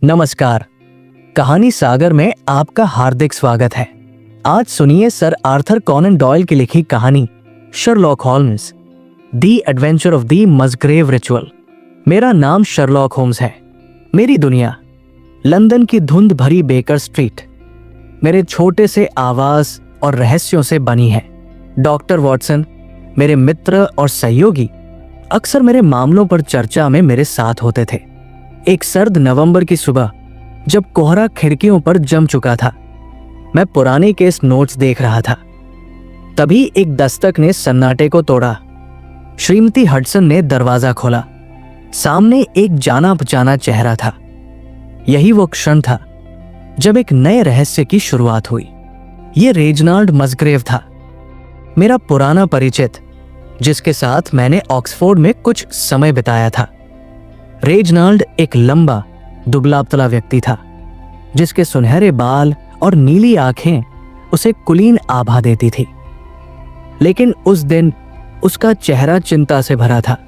नमस्कार। कहानी सागर में आपका हार्दिक स्वागत है। आज सुनिए सर आर्थर कॉनन डॉयल की लिखी कहानी Sherlock Holmes, the adventure of the Musgrave ritual. मेरा नाम शर्लॉक होम्स है। मेरी दुनिया लंदन की धुंध भरी बेकर स्ट्रीट मेरे छोटे से आवास और रहस्यों से बनी है। डॉक्टर वॉटसन, मेरे मित्र और सहयोगी, अक्सर मेरे मामलों पर चर्चा में मेरे साथ होते थे। एक सर्द नवंबर की सुबह, जब कोहरा खिड़कियों पर जम चुका था, मैं पुराने केस नोट्स देख रहा था। तभी एक दस्तक ने सन्नाटे को तोड़ा। श्रीमती हडसन ने दरवाजा खोला। सामने एक जाना पहचाना चेहरा था। यही वो क्षण था जब एक नए रहस्य की शुरुआत हुई। ये रेजिनाल्ड मस्ग्रेव था, मेरा पुराना परिचित, जिसके साथ मैंने ऑक्सफोर्ड में कुछ समय बिताया था। रेजिनाल्ड एक लंबा दुबला पतला व्यक्ति था, जिसके सुनहरे बाल और नीली आंखें उसे कुलीन आभा देती थी। लेकिन उस दिन उसका चेहरा चिंता से भरा था।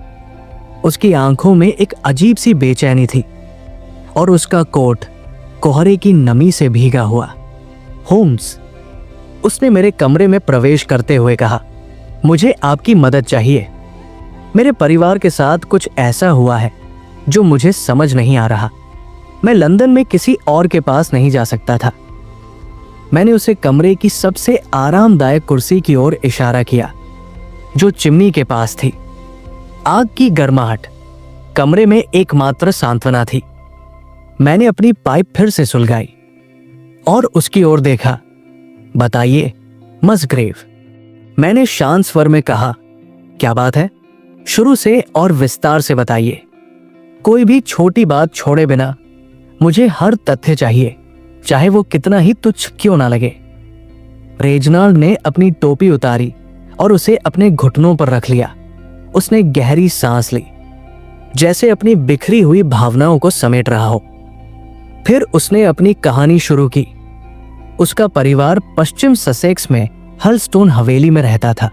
उसकी आंखों में एक अजीब सी बेचैनी थी और उसका कोट कोहरे की नमी से भीगा हुआ। होम्स, उसने मेरे कमरे में प्रवेश करते हुए कहा, मुझे आपकी मदद चाहिए। मेरे परिवार के साथ कुछ ऐसा हुआ है जो मुझे समझ नहीं आ रहा। मैं लंदन में किसी और के पास नहीं जा सकता था। मैंने उसे कमरे की सबसे आरामदायक कुर्सी की ओर इशारा किया, जो चिमनी के पास थी। आग की गर्माहट कमरे में एकमात्र सांत्वना थी। मैंने अपनी पाइप फिर से सुलगाई और उसकी ओर देखा। बताइए मस्ग्रेव, मैंने शांत स्वर में कहा। क्या बात है? शुरू से और विस्तार से बताइए। कोई भी छोटी बात छोड़े बिना। मुझे हर तथ्य चाहिए, चाहे वो कितना ही तुच्छ क्यों ना लगे। रेजिनाल्ड ने अपनी टोपी उतारी और उसे अपने घुटनों पर रख लिया। उसने गहरी सांस ली, जैसे अपनी बिखरी हुई भावनाओं को समेट रहा हो। फिर उसने अपनी कहानी शुरू की। उसका परिवार पश्चिम ससेक्स में हलस्टोन हवेली में रहता था।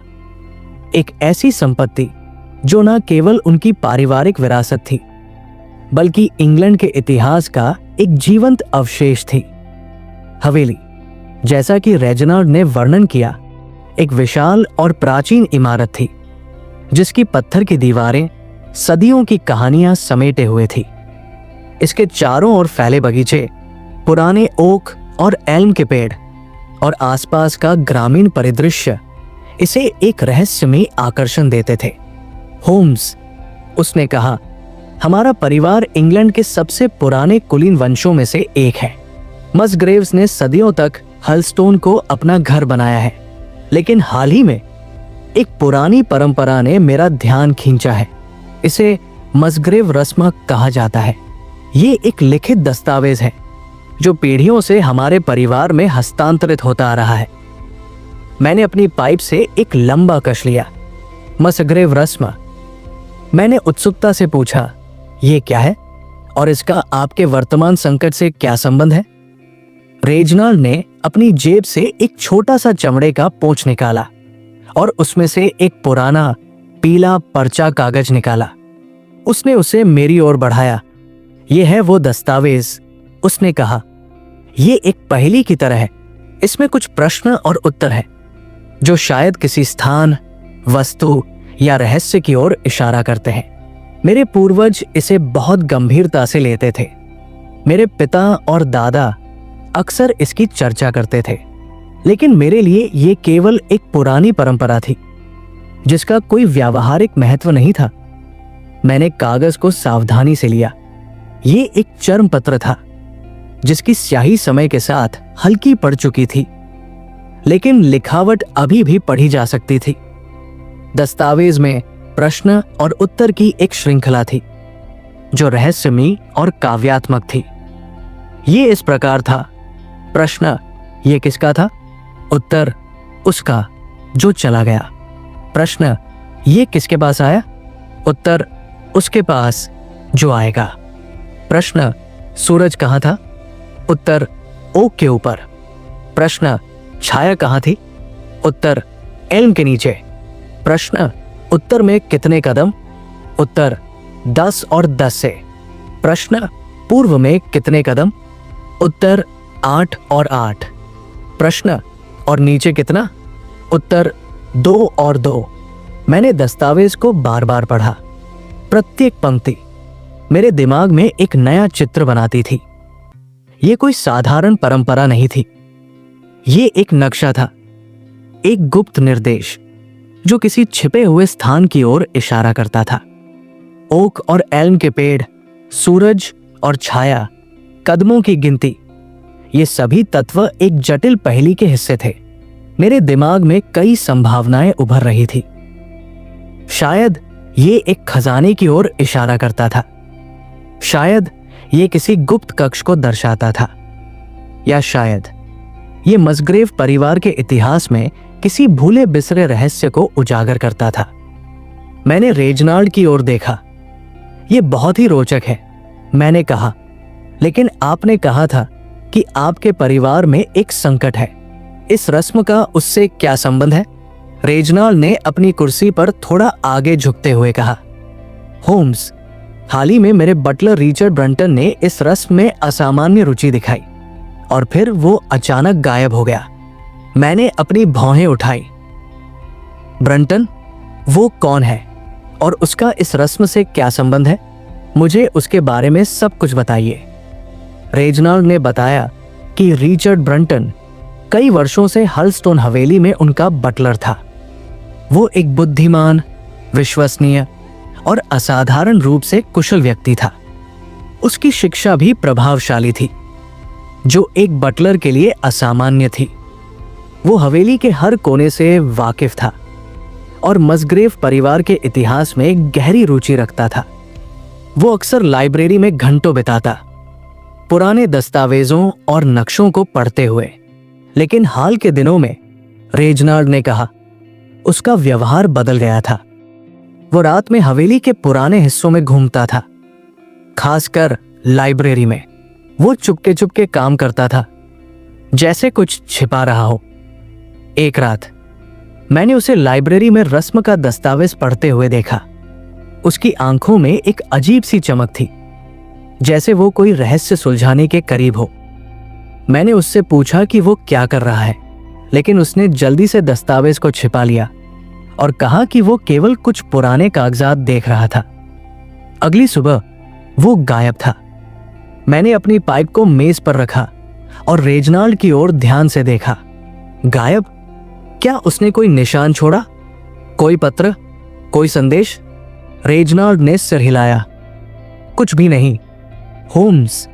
एक ऐसी संपत्ति जो न केवल उनकी पारिवारिक विरासत थी, बल्कि इंग्लैंड के इतिहास का एक जीवंत अवशेष थी। हवेली, जैसा कि रेजिनाल्ड ने वर्णन किया, एक विशाल और प्राचीन इमारत थी, जिसकी पत्थर की दीवारें सदियों की कहानियां समेटे हुए थी। इसके चारों ओर फैले बगीचे, पुराने ओक और एल्म के पेड़ और आसपास का ग्रामीण परिदृश्य इसे एक रहस्यमयी आकर्षण देते थे। होम्स, उसने कहा, हमारा परिवार इंग्लैंड के सबसे पुराने कुलीन वंशों में से एक है। मस्ग्रेव्स ने सदियों तक हलस्टोन को अपना घर बनाया है, लेकिन हाल ही में एक पुरानी परंपरा ने मेरा ध्यान खींचा है। इसे मस्ग्रेव रस्म कहा जाता है। ये एक लिखित दस्तावेज है जो पीढ़ियों से हमारे परिवार में हस्तांतरित होता आ रहा है। मैंने अपनी पाइप से एक लंबा कश लिया। मस्ग्रेव रस्म, मैंने उत्सुकता से पूछा, ये क्या है और इसका आपके वर्तमान संकट से क्या संबंध है? रेजिनाल्ड ने अपनी जेब से एक छोटा सा चमड़े का पोंछ निकाला और उसमें से एक पुराना पीला पर्चा कागज निकाला। उसने उसे मेरी ओर बढ़ाया। यह है वो दस्तावेज, उसने कहा। यह एक पहेली की तरह है। इसमें कुछ प्रश्न और उत्तर है जो शायद किसी स्थान, वस्तु या रहस्य की ओर इशारा करते हैं। मेरे पूर्वज इसे बहुत गंभीरता से लेते थे। मेरे पिता और दादा अक्सर इसकी चर्चा करते थे, लेकिन मेरे लिए ये केवल एक पुरानी परंपरा थी जिसका कोई व्यावहारिक महत्व नहीं था। मैंने कागज को सावधानी से लिया। ये एक चर्म पत्र था जिसकी स्याही समय के साथ हल्की पड़ चुकी थी, लेकिन लिखावट अभी भी पढ़ी जा सकती थी। दस्तावेज में प्रश्न और उत्तर की एक श्रृंखला थी जो रहस्यमयी और काव्यात्मक थी। ये इस प्रकार था। प्रश्न, ये किसका था? उत्तर, उसका जो चला गया। प्रश्न, ये किसके पास आया? उत्तर, उसके पास जो आएगा। प्रश्न, सूरज कहाँ था? उत्तर, ओक के ऊपर। प्रश्न, छाया कहाँ थी? उत्तर, एल्म के नीचे। प्रश्न, उत्तर में कितने कदम? उत्तर, 10 और 10 से। प्रश्न, पूर्व में कितने कदम? उत्तर 8 और 8। प्रश्न, और नीचे कितना? उत्तर 2 और 2। मैंने दस्तावेज को बार बार पढ़ा। प्रत्येक पंक्ति मेरे दिमाग में एक नया चित्र बनाती थी। ये कोई साधारण परंपरा नहीं थी, ये एक नक्शा था, एक गुप्त निर्देश जो किसी छिपे हुए स्थान की ओर इशारा करता था। ओक और एल्म के पेड़, सूरज और छाया, कदमों की गिनती, ये सभी तत्व एक जटिल पहेली के हिस्से थे। मेरे दिमाग में कई संभावनाएं उभर रही थी। शायद ये एक खजाने की ओर इशारा करता था, शायद ये किसी गुप्त कक्ष को दर्शाता था, या शायद ये मस्ग्रेव परिवार के इतिहास में किसी भूले बिसरे रहस्य को उजागर करता था। मैंने रेजनाल्ड की ओर देखा। ये बहुत ही रोचक है, मैंने कहा, लेकिन आपने कहा था कि आपके परिवार में एक संकट है। इस रस्म का उससे क्या संबंध है? रेजनाल्ड ने अपनी कुर्सी पर थोड़ा आगे झुकते हुए कहा। होम्स, हाल ही में मेरे बटलर रिचर्ड ब्रंटन ने इस रस्म में असामान्य रुचि दिखाई और फिर वो अचानक गायब हो गया। मैंने अपनी भौहें उठाई। ब्रंटन? वो कौन है और उसका इस रस्म से क्या संबंध है? मुझे उसके बारे में सब कुछ बताइए। रेजनाल्ड ने बताया कि रिचर्ड ब्रंटन कई वर्षों से हलस्टोन हवेली में उनका बटलर था। वो एक बुद्धिमान, विश्वसनीय और असाधारण रूप से कुशल व्यक्ति था। उसकी शिक्षा भी प्रभावशाली थी, जो एक बटलर के लिए असामान्य थी। वो हवेली के हर कोने से वाकिफ था और मस्ग्रेव परिवार के इतिहास में गहरी रुचि रखता था। वो अक्सर लाइब्रेरी में घंटों बिताता, पुराने दस्तावेजों और नक्शों को पढ़ते हुए। लेकिन हाल के दिनों में, रेजनाल्ड ने कहा, उसका व्यवहार बदल गया था। वो रात में हवेली के पुराने हिस्सों में घूमता था, खासकर लाइब्रेरी में। वो चुपके चुपके काम करता था, जैसे कुछ छिपा रहा हो। एक रात मैंने उसे लाइब्रेरी में रस्म का दस्तावेज पढ़ते हुए देखा। उसकी आंखों में एक अजीब सी चमक थी, जैसे वो कोई रहस्य सुलझाने के करीब हो। मैंने उससे पूछा कि वो क्या कर रहा है, लेकिन उसने जल्दी से दस्तावेज को छिपा लिया और कहा कि वो केवल कुछ पुराने कागजात देख रहा था। अगली सुबह वो गायब था। मैंने अपनी पाइप को मेज पर रखा और रेजनाल्ड की ओर ध्यान से देखा। गायब? क्या उसने कोई निशान छोड़ा? कोई पत्र? कोई संदेश? रेजनाल्ड ने सिर हिलाया। कुछ भी नहीं, होम्स।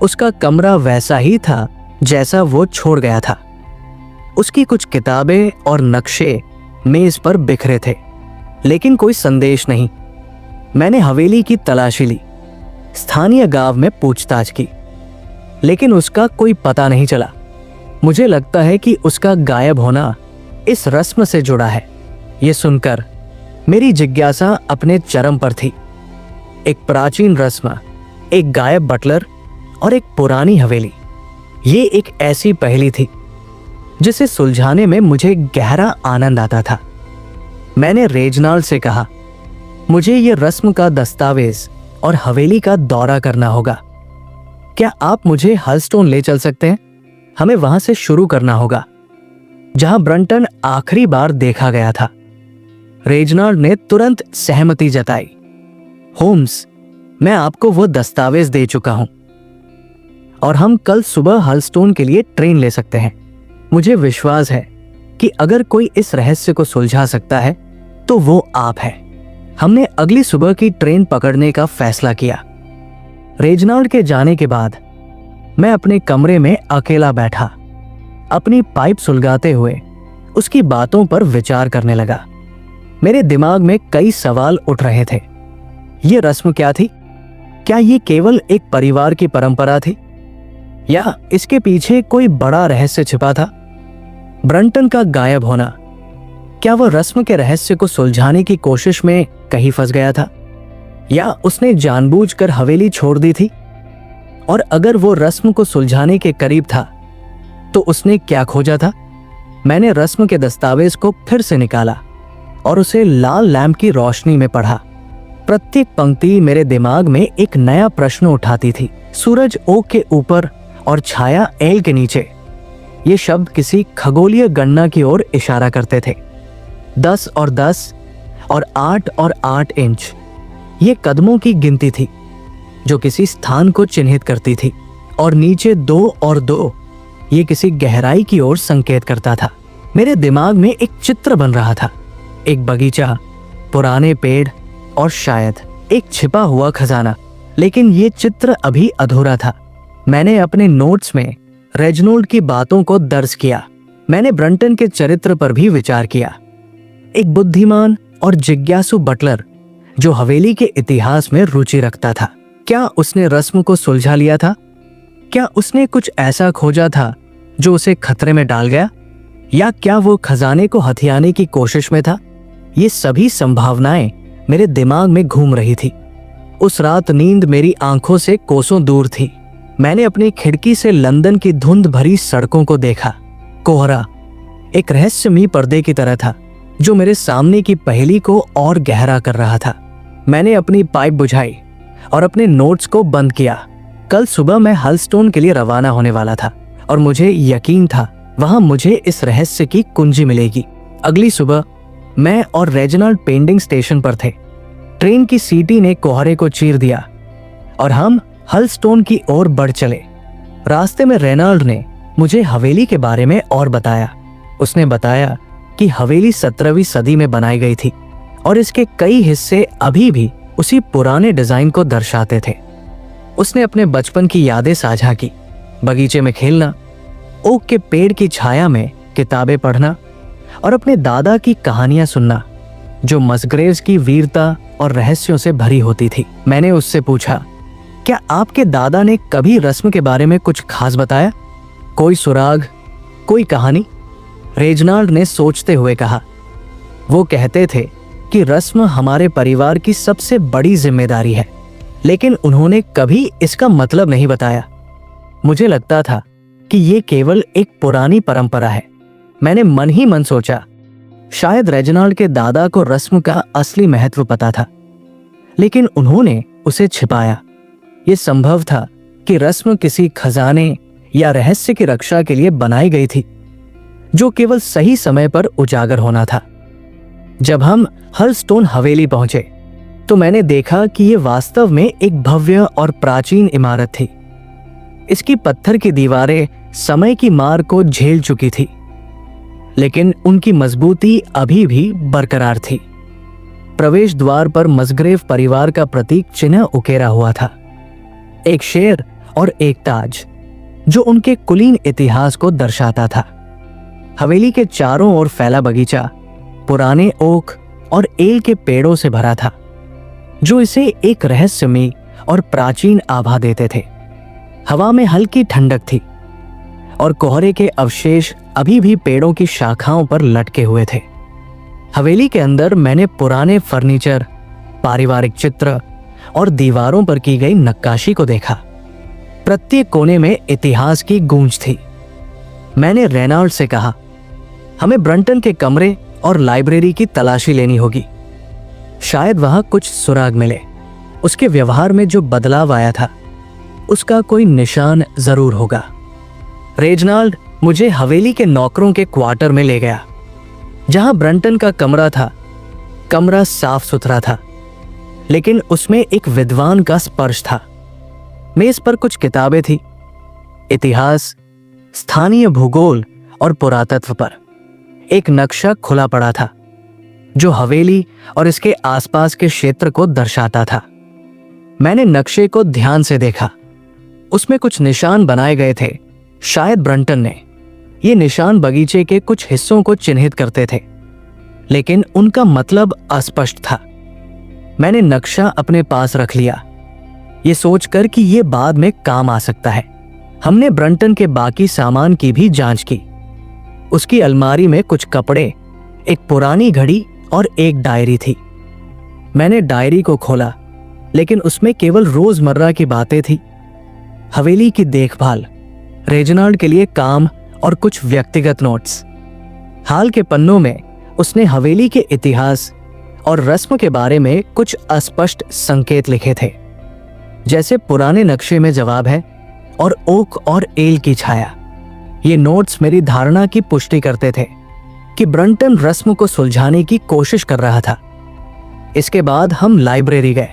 उसका कमरा वैसा ही था जैसा वो छोड़ गया था। उसकी कुछ किताबें और नक्शे मेज पर बिखरे थे, लेकिन कोई संदेश नहीं। मैंने हवेली की तलाशी ली, स्थानीय गांव में पूछताछ की, लेकिन उसका कोई पता नहीं चला। मुझे लगता है कि उसका गायब होना इस रस्म से जुड़ा है। ये सुनकर मेरी जिज्ञासा अपने चरम पर थी। एक प्राचीन रस्म, एक गायब बटलर और एक पुरानी हवेली, ये एक ऐसी पहेली थी जिसे सुलझाने में मुझे गहरा आनंद आता था। मैंने रेजनाल्ड से कहा, मुझे ये रस्म का दस्तावेज और हवेली का दौरा करना होगा। क्या आप मुझे हलस्टोन ले चल सकते हैं? हमें वहां से शुरू करना होगा, जहां ब्रंटन आखिरी बार देखा गया था। रेजनाल्ड ने तुरंत सहमति जताई। होम्स, मैं आपको वो दस्तावेज दे चुका हूं और हम कल सुबह हलस्टोन के लिए ट्रेन ले सकते हैं। मुझे विश्वास है कि अगर कोई इस रहस्य को सुलझा सकता है तो वो आप हैं। हमने अगली सुबह की ट्रेन पकड़ने का फैसला किया। रेजनाल्ड के जाने के बाद मैं अपने कमरे में अकेला बैठा, अपनी पाइप सुलगाते हुए उसकी बातों पर विचार करने लगा। मेरे दिमाग में कई सवाल उठ रहे थे। ये रस्म क्या थी? क्या ये केवल एक परिवार की परंपरा थी या इसके पीछे कोई बड़ा रहस्य छिपा था? ब्रंटन का गायब होना, क्या वह रस्म के रहस्य को सुलझाने की कोशिश में कहीं फंस गया था या उसने जानबूझकर हवेली छोड़ दी थी? और अगर वो रस्म को सुलझाने के करीब था तो उसने क्या खोजा था? मैंने रस्म के दस्तावेज को फिर से निकाला और उसे लाल लैंप की रोशनी में पढ़ा। प्रत्येक पंक्ति मेरे दिमाग में एक नया प्रश्न उठाती थी। सूरज ओ के ऊपर और छाया एल के नीचे। ये शब्द किसी खगोलीय गणना की ओर इशारा करते थे। 10 और 10 और 8 और 8 इंच, ये कदमों की गिनती थी जो किसी स्थान को चिन्हित करती थी। और नीचे 2 और 2, ये किसी गहराई की ओर संकेत करता था। मेरे दिमाग में एक चित्र बन रहा था, एक बगीचा, पुराने पेड़ और शायद एक छिपा हुआ खजाना। लेकिन ये चित्र अभी अधूरा था। मैंने अपने नोट्स में रेजिनोल्ड की बातों को दर्ज किया। मैंने ब्रंटन के चरित्र पर भी विचार किया। एक बुद्धिमान और जिज्ञासु बटलर जो हवेली के इतिहास में रुचि रखता था। क्या उसने रस्म को सुलझा लिया था? क्या उसने कुछ ऐसा खोजा था जो उसे खतरे में डाल गया? या क्या वो खजाने को हथियाने की कोशिश में था? ये सभी संभावनाएं मेरे दिमाग में घूम रही थी। उस रात नींद मेरी आंखों से कोसों दूर थी। मैंने अपनी खिड़की से लंदन की धुंध भरी सड़कों को देखा। कोहरा एक रहस्यमयी पर्दे की तरह था जो मेरे सामने की पहेली को और गहरा कर रहा था। मैंने अपनी पाइप बुझाई और अपने नोट्स को बंद किया। कल सुबह मैं हलस्टोन के लिए रवाना होने वाला था और मुझे यकीन था वहां मुझे इस रहस्य की कुंजी मिलेगी। अगली सुबह मैं और रेजिनाल्ड पेंडिंग स्टेशन पर थे। ट्रेन की सीटी ने कोहरे को चीर दिया और हम हलस्टोन की ओर बढ़ चले। रास्ते में रेनाल्ड ने मुझे हवेली के बारे में और बताया। उसने बताया कि हवेली 17वीं सदी में बनाई गई थी और इसके कई हिस्से अभी भी उसी पुराने डिजाइन को दर्शाते थे। उसने अपने बचपन की यादें साझा की, बगीचे में खेलना, ओक के पेड़ की छाया में किताबें पढ़ना और अपने दादा की कहानियां सुनना जो मस्ग्रेव्स की वीरता और रहस्यों से भरी होती थी। मैंने उससे पूछा, क्या आपके दादा ने कभी रस्म के बारे में कुछ खास बताया? कोई सुराग, कोई कहानी? रेजिनाल्ड ने सोचते हुए कहा, वो कहते थे कि रस्म हमारे परिवार की सबसे बड़ी जिम्मेदारी है, लेकिन उन्होंने कभी इसका मतलब नहीं बताया। मुझे लगता था कि ये केवल एक पुरानी परंपरा है। मैंने मन ही मन सोचा, शायद रेजिनाल्ड के दादा को रस्म का असली महत्व पता था, लेकिन उन्होंने उसे छिपाया। ये संभव था कि रस्म किसी खजाने या रहस्य की रक्षा के लिए बनाई गई थी जो केवल सही समय पर उजागर होना था। जब हम हलस्टोन हवेली पहुंचे तो मैंने देखा कि यह वास्तव में एक भव्य और प्राचीन इमारत थी। इसकी पत्थर की दीवारें समय की मार को झेल चुकी थी, लेकिन उनकी मजबूती अभी भी बरकरार थी। प्रवेश द्वार पर मस्ग्रेव परिवार का प्रतीक चिन्ह उकेरा हुआ था, एक शेर और एक ताज जो उनके कुलीन इतिहास को दर्शाता था। हवेली के चारों ओर फैला बगीचा पुराने ओक और एल के पेड़ों से भरा था जो इसे एक रहस्यमयी और प्राचीन आभा देते थे। हवा में हल्की ठंडक थी और कोहरे के अवशेष अभी भी पेड़ों की शाखाओं पर लटके हुए थे। हवेली के अंदर मैंने पुराने फर्नीचर, पारिवारिक चित्र और दीवारों पर की गई नक्काशी को देखा। प्रत्येक कोने में इतिहास की गूंज थी। मैंने रेनाल्ड से कहा, हमें ब्रंटन के कमरे और लाइब्रेरी की तलाशी लेनी होगी। शायद वहां कुछ सुराग मिले। उसके व्यवहार में जो बदलाव आया था उसका कोई निशान जरूर होगा। रेजिनाल्ड मुझे हवेली के नौकरों के क्वार्टर में ले गया जहां ब्रंटन का कमरा था। कमरा साफ सुथरा था, लेकिन उसमें एक विद्वान का स्पर्श था। मेज पर कुछ किताबें थी, इतिहास, स्थानीय भूगोल और पुरातत्व पर। एक नक्शा खुला पड़ा था जो हवेली और इसके आसपास के क्षेत्र को दर्शाता था। मैंने नक्शे को ध्यान से देखा। उसमें कुछ निशान बनाए गए थे, शायद ब्रंटन ने। ये निशान बगीचे के कुछ हिस्सों को चिन्हित करते थे, लेकिन उनका मतलब अस्पष्ट था। मैंने नक्शा अपने पास रख लिया, ये सोचकर कि ये बाद में काम आ सकता है। हमने ब्रंटन के बाकी सामान की भी जांच की। उसकी अलमारी में कुछ कपड़े, एक पुरानी घड़ी और एक डायरी थी। मैंने डायरी को खोला, लेकिन उसमें केवल रोजमर्रा की बातें थी। हवेली की देखभाल, रेजिनाल्ड के लिए काम और कुछ व्यक्तिगत नोट्स। हाल के पन्नों में उसने हवेली के इतिहास और रस्म के बारे में कुछ अस्पष्ट संकेत लिखे थे। जैसे पुराने नक्शे में जवाब है और ओक और एल की छाया। ये नोट्स मेरी धारणा की पुष्टि करते थे कि ब्रंटन रस्म को सुलझाने की कोशिश कर रहा था। इसके बाद हम लाइब्रेरी गए।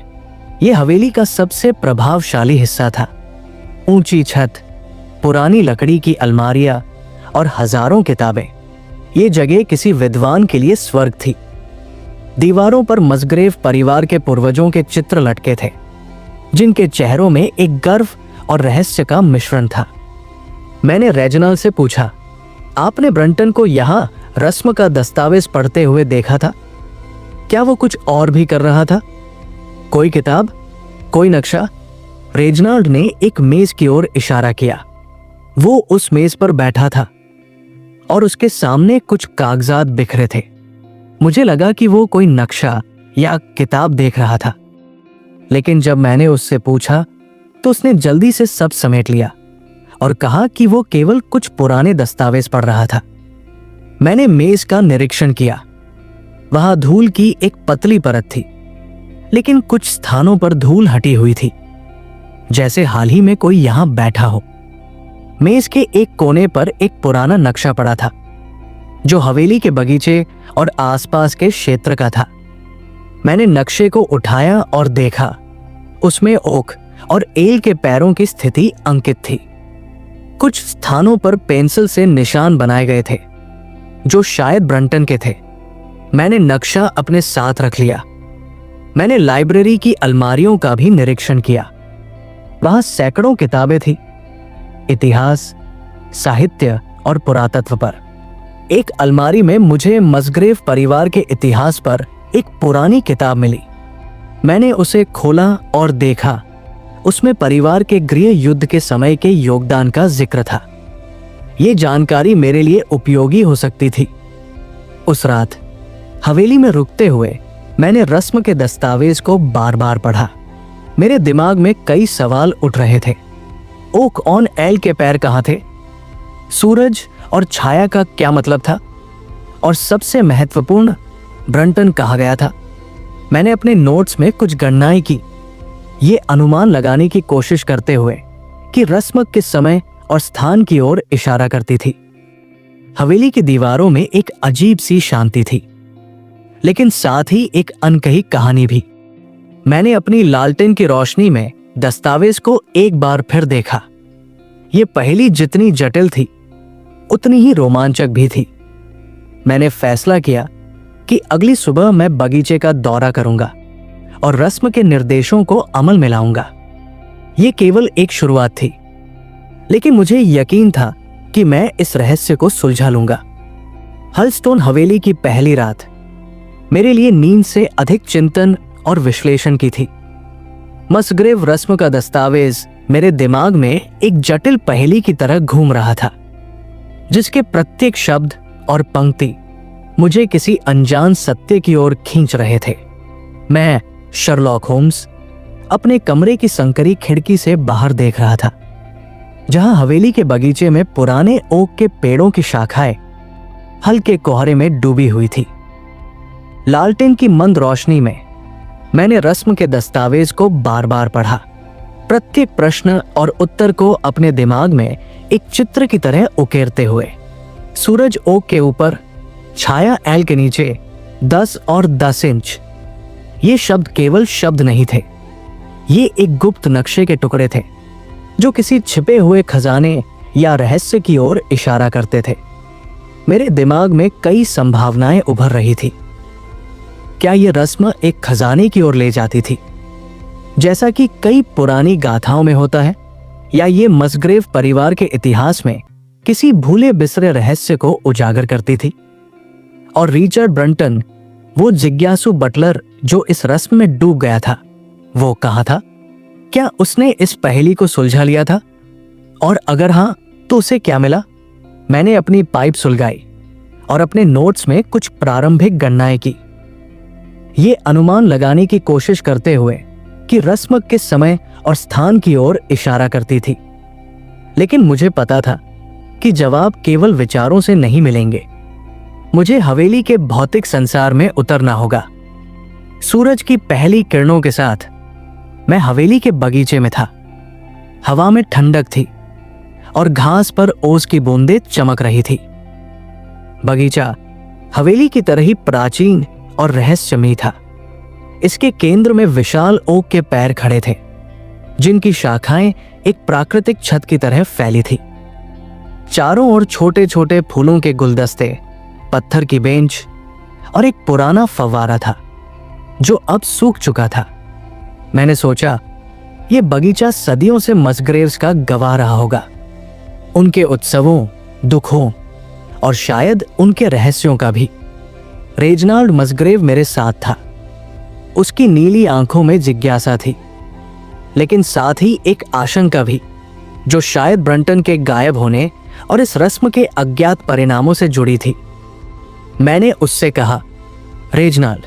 ये हवेली का सबसे प्रभावशाली हिस्सा था। ऊंची छत, पुरानी लकड़ी की अलमारियां और हजारों किताबें। ये जगह किसी विद्वान के लिए स्वर्ग थी। दीवारों पर मस्ग्रेव परिवार के पूर्वजों के चित्र लटके थे, जिनके चेहरों में एक गर्व और रहस्य का मिश्रण था। मैंने रेजिनाल्ड से पूछा, आपने ब्रंटन को यहां रस्म का दस्तावेज पढ़ते हुए देखा था? क्या वो कुछ और भी कर रहा था? कोई किताब, कोई नक्शा? रेजिनाल्ड ने एक मेज की ओर इशारा किया। वो उस मेज पर बैठा था और उसके सामने कुछ कागजात बिखरे थे। मुझे लगा कि वो कोई नक्शा या किताब देख रहा था, लेकिन जब मैंने उससे पूछा तो उसने जल्दी से सब समेट लिया और कहा कि वो केवल कुछ पुराने दस्तावेज पढ़ रहा था। मैंने मेज का निरीक्षण किया। वहां धूल की एक पतली परत थी, लेकिन कुछ स्थानों पर धूल हटी हुई थी, जैसे हाल ही में कोई यहां बैठा हो। मेज के एक कोने पर एक पुराना नक्शा पड़ा था, जो हवेली के बगीचे और आसपास के क्षेत्र का था। मैंने नक्शे को उठाया और देखा। उसमें ओक और एल के पैरों की स्थिति अंकित थी। कुछ स्थानों पर पेंसिल से निशान बनाए गए थे, जो शायद ब्रंटन के थे। मैंने नक्शा अपने साथ रख लिया। मैंने लाइब्रेरी की अलमारियों का भी निरीक्षण किया। वहां सैकड़ों किताबें थी, इतिहास, साहित्य और पुरातत्व पर। एक अलमारी में मुझे मस्ग्रेव परिवार के इतिहास पर एक पुरानी किताब मिली। मैंने उसे खोला और देखा। उसमें परिवार के गृह युद्ध के समय के योगदान का जिक्र था। यह जानकारी मेरे लिए उपयोगी हो सकती थी। उस रात हवेली में रुकते हुए मैंने रस्म के दस्तावेज को बार बार पढ़ा। मेरे दिमाग में कई सवाल उठ रहे थे। ओक ऑन एल के पैर कहाँ थे? सूरज और छाया का क्या मतलब था? और सबसे महत्वपूर्ण, ब्रंटन कहाँ गया था? मैंने अपने नोट्स में कुछ गणनाएं की, ये अनुमान लगाने की कोशिश करते हुए कि रस्म किस समय और स्थान की ओर इशारा करती थी। हवेली की दीवारों में एक अजीब सी शांति थी, लेकिन साथ ही एक अनकही कहानी भी। मैंने अपनी लालटेन की रोशनी में दस्तावेज को एक बार फिर देखा। यह पहेली जितनी जटिल थी, उतनी ही रोमांचक भी थी। मैंने फैसला किया कि अगली सुबह मैं बगीचे का दौरा करूंगा और रस्म के निर्देशों को अमल में लाऊंगा। यह केवल एक शुरुआत थी, लेकिन मुझे यकीन था कि मैं इस रहस्य को सुलझा लूंगा। हलस्टोन हवेली की पहली रात मेरे लिए नींद से अधिक चिंतन और विश्लेषण की थी। मस्ग्रेव रस्म का दस्तावेज मेरे दिमाग में एक जटिल पहेली की तरह घूम रहा था, जिसके प्रत्येक शब्द और पंक्ति मुझे किसी अनजान सत्य की ओर खींच रहे थे। मैं, शर्लॉक होम्स, अपने कमरे की संकरी खिड़की से बाहर देख रहा था, जहां हवेली के बगीचे में पुराने ओक के पेड़ों की शाखाएं हल्के कोहरे में डूबी हुई थी। लालटेन की मंद रोशनी में मैंने रस्म के दस्तावेज को बार बार पढ़ा, प्रत्येक प्रश्न और उत्तर को अपने दिमाग में एक चित्र की तरह उकेरते हुए। सूरज ओक के ऊपर, छाया एल के नीचे, 10 और 10 इंच। ये शब्द केवल शब्द नहीं थे, ये एक गुप्त नक्शे के टुकड़े थे, जो किसी छिपे हुए खजाने या रहस्य की ओर इशारा करते थे। मेरे दिमाग में कई संभावनाएं उभर रही थी। क्या यह रस्म एक खजाने की ओर ले जाती थी, जैसा कि कई पुरानी गाथाओं में होता है, या ये मस्ग्रेव परिवार के इतिहास में किसी भूले बिसरे रहस्य को उजागर करती थी? और रिचर्ड ब्रंटन, वो जिज्ञासु बटलर जो इस रस्म में डूब गया था, वो कहाँ था? क्या उसने इस पहेली को सुलझा लिया था? और अगर हां, तो उसे क्या मिला? मैंने अपनी पाइप सुलगाई और अपने नोट्स में कुछ प्रारंभिक गणनाएं की, ये अनुमान लगाने की कोशिश करते हुए कि रस्म किस समय और स्थान की ओर इशारा करती थी। लेकिन मुझे पता था कि जवाब केवल विचारों से नहीं मिलेंगे। मुझे हवेली के भौतिक संसार में उतरना होगा। सूरज की पहली किरणों के साथ मैं हवेली के बगीचे में था। हवा में ठंडक थी और घास पर ओस की बूंदें चमक रही थी। बगीचा हवेली की तरह ही प्राचीन और रहस्यमयी था। इसके केंद्र में विशाल ओक के पैर खड़े थे, जिनकी शाखाएं एक प्राकृतिक छत की तरह फैली थी। चारों ओर छोटे छोटे फूलों के गुलदस्ते, पत्थर की बेंच और एक पुराना फव्वारा था जो अब सूख चुका था। मैंने सोचा, यह बगीचा सदियों से मस्ग्रेव्स का गवाह रहा होगा, उनके उत्सवों, दुखों और शायद उनके रहस्यों का भी। रेजिनाल्ड मस्ग्रेव मेरे साथ था। उसकी नीली आंखों में जिज्ञासा थी, लेकिन साथ ही एक आशंका भी, जो शायद ब्रंटन के गायब होने और इस रस्म के अज्ञात परिणामों से जुड़ी थी। मैंने उससे कहा, रेजिनाल्ड,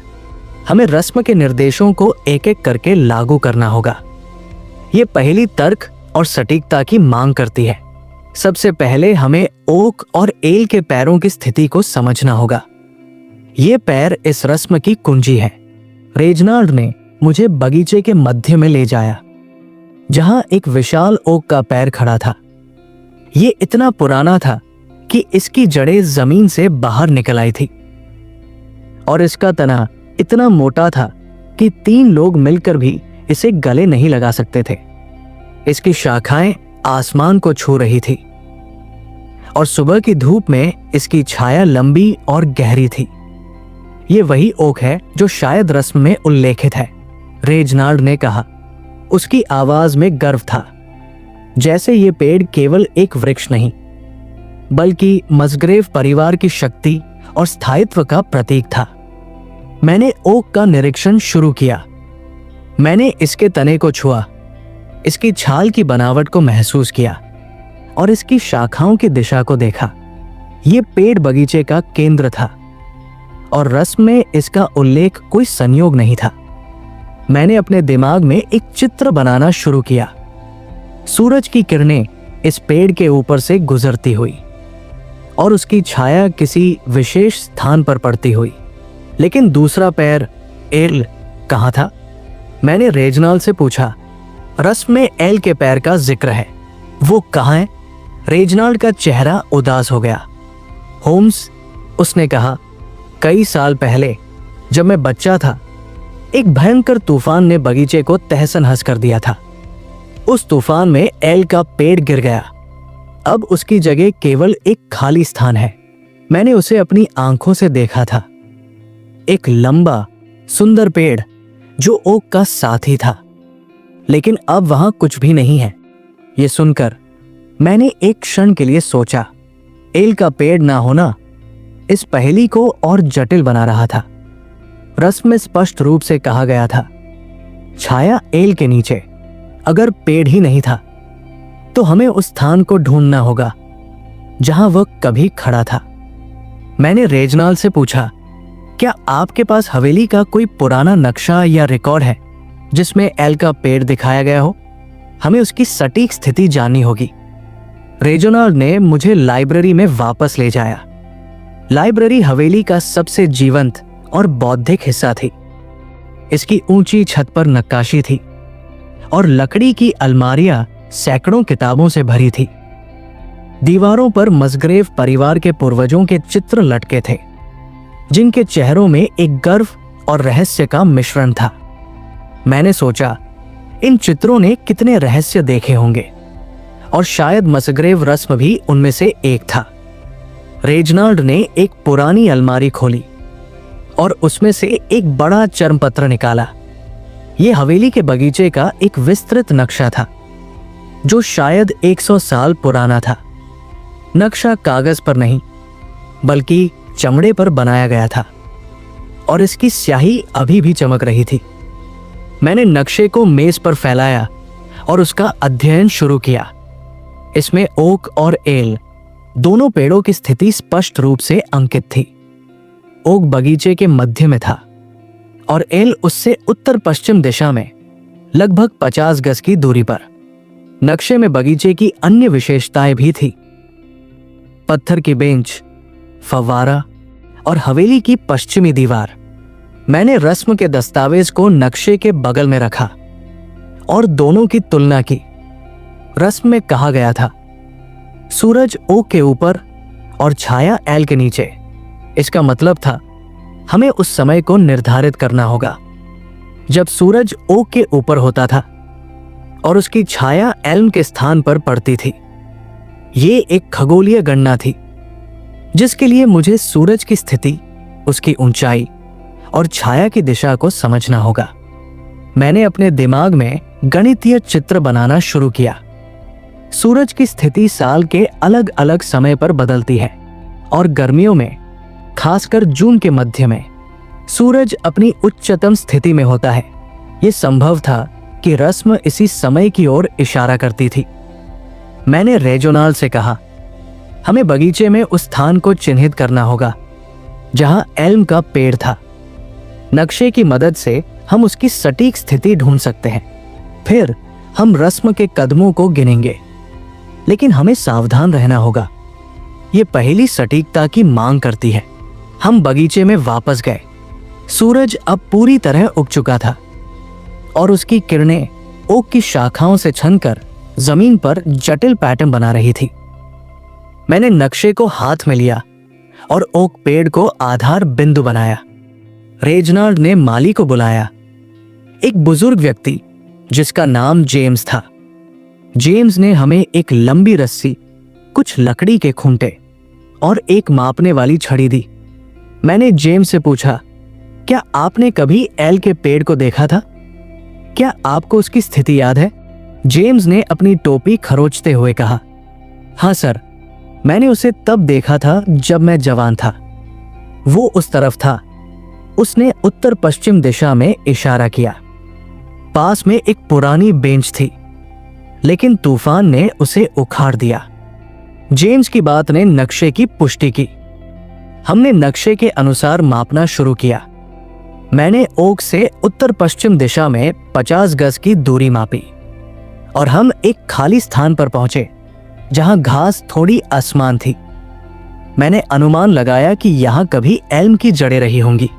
हमें रस्म के निर्देशों को एक एक करके लागू करना होगा। यह पहली तर्क और सटीकता की मांग करती है। सबसे पहले हमें ओक और एल के पैरों की स्थिति को समझना होगा। ये पैर इस रस्म की कुंजी है। रेजिनाल्ड ने मुझे बगीचे के मध्य में ले जाया, जहां एक विशाल ओक का पैर खड़ा था। ये इतना पुराना था कि इसकी जड़ें जमीन से बाहर निकल आई थी और इसका तना इतना मोटा था कि 3 लोग मिलकर भी इसे गले नहीं लगा सकते थे। इसकी शाखाएं आसमान को छू रही थी और सुबह की धूप में इसकी छाया लंबी और गहरी थी। ये वही ओक है जो शायद रस्म में उल्लेखित है, रेजिनाल्ड ने कहा। उसकी आवाज में गर्व था, जैसे ये पेड़ केवल एक वृक्ष नहीं, बल्कि मस्ग्रेव परिवार की शक्ति और स्थायित्व का प्रतीक था। मैंने ओक का निरीक्षण शुरू किया। मैंने इसके तने को छुआ, इसकी छाल की बनावट को महसूस किया और इसकी शाखाओं की दिशा को देखा। यह पेड़ बगीचे का केंद्र था और रस्म में इसका उल्लेख कोई संयोग नहीं था। मैंने अपने दिमाग में एक चित्र बनाना शुरू किया। सूरज की किरणें इस पेड़ के ऊपर से गुजरती हुई और उसकी छाया किसी विशेष स्थान पर पड़ती हुई। लेकिन दूसरा पैर एल कहाँ था? मैंने रेजिनाल्ड से पूछा। रस्म में एल के पैर का जिक्र है, वो कहाँ है? रेजिनाल्ड का चेहरा उदास हो गया। होम्स, उसने कहा, कई साल पहले जब मैं बच्चा था, एक भयंकर तूफान ने बगीचे को तहस-नहस कर दिया था। उस तूफान में एल का पेड़ गिर गया। अब उसकी जगह केवल एक खाली स्थान है। मैंने उसे अपनी आंखों से देखा था, एक लंबा सुंदर पेड़ जो ओक का साथी था, लेकिन अब वहां कुछ भी नहीं है। यह सुनकर मैंने एक क्षण के लिए सोचा, एल का पेड़ ना होना इस पहेली को और जटिल बना रहा था। रस्म में स्पष्ट रूप से कहा गया था, छाया एल के नीचे। अगर पेड़ ही नहीं था तो हमें उस स्थान को ढूंढना होगा जहां वह कभी खड़ा था। मैंने रेजिनाल्ड से पूछा, क्या आपके पास हवेली का कोई पुराना नक्शा या रिकॉर्ड है जिसमें एल का पेड़ दिखाया गया हो? हमें उसकी सटीक स्थिति जाननी होगी। रेजिनाल्ड ने मुझे लाइब्रेरी में वापस ले जाया। लाइब्रेरी हवेली का सबसे जीवंत और बौद्धिक हिस्सा थी। इसकी ऊंची छत पर नक्काशी थी और लकड़ी की अलमारियां सैकड़ों किताबों से भरी थी। दीवारों पर मस्ग्रेव परिवार के पूर्वजों के चित्र लटके थे, जिनके चेहरों में एक गर्व और रहस्य का मिश्रण था। मैंने सोचा, इन चित्रों ने कितने रहस्य देखे होंगे और शायद मस्ग्रेव रस्म भी उनमें से एक था। रेजिनाल्ड ने एक पुरानी अलमारी खोली और उसमें से एक बड़ा चर्मपत्र निकाला। यह हवेली के बगीचे का एक विस्तृत नक्शा था, जो शायद 100 साल पुराना था। नक्शा कागज पर नहीं, बल्कि चमड़े पर बनाया गया था और इसकी स्याही अभी भी चमक रही थी। मैंने नक्शे को मेज पर फैलाया और उसका अध्ययन शुरू किया। इसमें ओक और एल दोनों पेड़ों की स्थिति स्पष्ट रूप से अंकित थी। ओक बगीचे के मध्य में था और एल उससे उत्तर पश्चिम दिशा में लगभग 50 गज की दूरी पर। नक्शे में बगीचे की अन्य विशेषताएं भी थी। पत्थर की बेंच, फव्वारा और हवेली की पश्चिमी दीवार। मैंने रस्म के दस्तावेज को नक्शे के बगल में रखा और दोनों की तुलना की। रस्म में कहा गया था सूरज ओ के ऊपर और छाया एल के नीचे। इसका मतलब था हमें उस समय को निर्धारित करना होगा जब सूरज ओ के ऊपर होता था और उसकी छाया एल के स्थान पर पड़ती थी। ये एक खगोलीय गणना थी जिसके लिए मुझे सूरज की स्थिति, उसकी ऊंचाई और छाया की दिशा को समझना होगा। मैंने अपने दिमाग में गणितीय चित्र बनाना शुरू किया। सूरज की स्थिति साल के अलग अलग समय पर बदलती है और गर्मियों में, खासकर जून के मध्य में, सूरज अपनी उच्चतम स्थिति में होता है। यह संभव था कि रस्म इसी समय की ओर इशारा करती थी। मैंने रेजोनाल्ड से कहा, हमें बगीचे में उस स्थान को चिन्हित करना होगा जहां एल्म का पेड़ था। नक्शे की मदद से हम उसकी सटीक स्थिति ढूंढ सकते हैं। फिर हम रस्म के कदमों को गिनेंगे, लेकिन हमें सावधान रहना होगा। यह पहली सटीकता की मांग करती है। हम बगीचे में वापस गए। सूरज अब पूरी तरह उग चुका था और उसकी किरणें ओक की शाखाओं से छनकर जमीन पर जटिल पैटर्न बना रही थी। मैंने नक्शे को हाथ में लिया और ओक पेड़ को आधार बिंदु बनाया। रेजनाल्ड ने माली को बुलाया, एक बुजुर्ग व्यक्ति जिसका नाम जेम्स था। जेम्स ने हमें एक लंबी रस्सी, कुछ लकड़ी के खूंटे और एक मापने वाली छड़ी दी। मैंने जेम्स से पूछा, क्या आपने कभी एल के पेड़ को देखा था? क्या आपको उसकी स्थिति याद है? जेम्स ने अपनी टोपी खरोचते हुए कहा, हाँ सर, मैंने उसे तब देखा था जब मैं जवान था। वो उस तरफ था। उसने उत्तर पश्चिम दिशा में इशारा किया। पास में एक पुरानी बेंच थी, लेकिन तूफान ने उसे उखाड़ दिया। जेम्स की बात ने नक्शे की पुष्टि की। हमने नक्शे के अनुसार मापना शुरू किया। मैंने ओक से उत्तर पश्चिम दिशा में 50 गज की दूरी मापी और हम एक खाली स्थान पर पहुंचे जहां घास थोड़ी आसमान थी। मैंने अनुमान लगाया कि यहां कभी एल्म की जड़ें रही होंगी।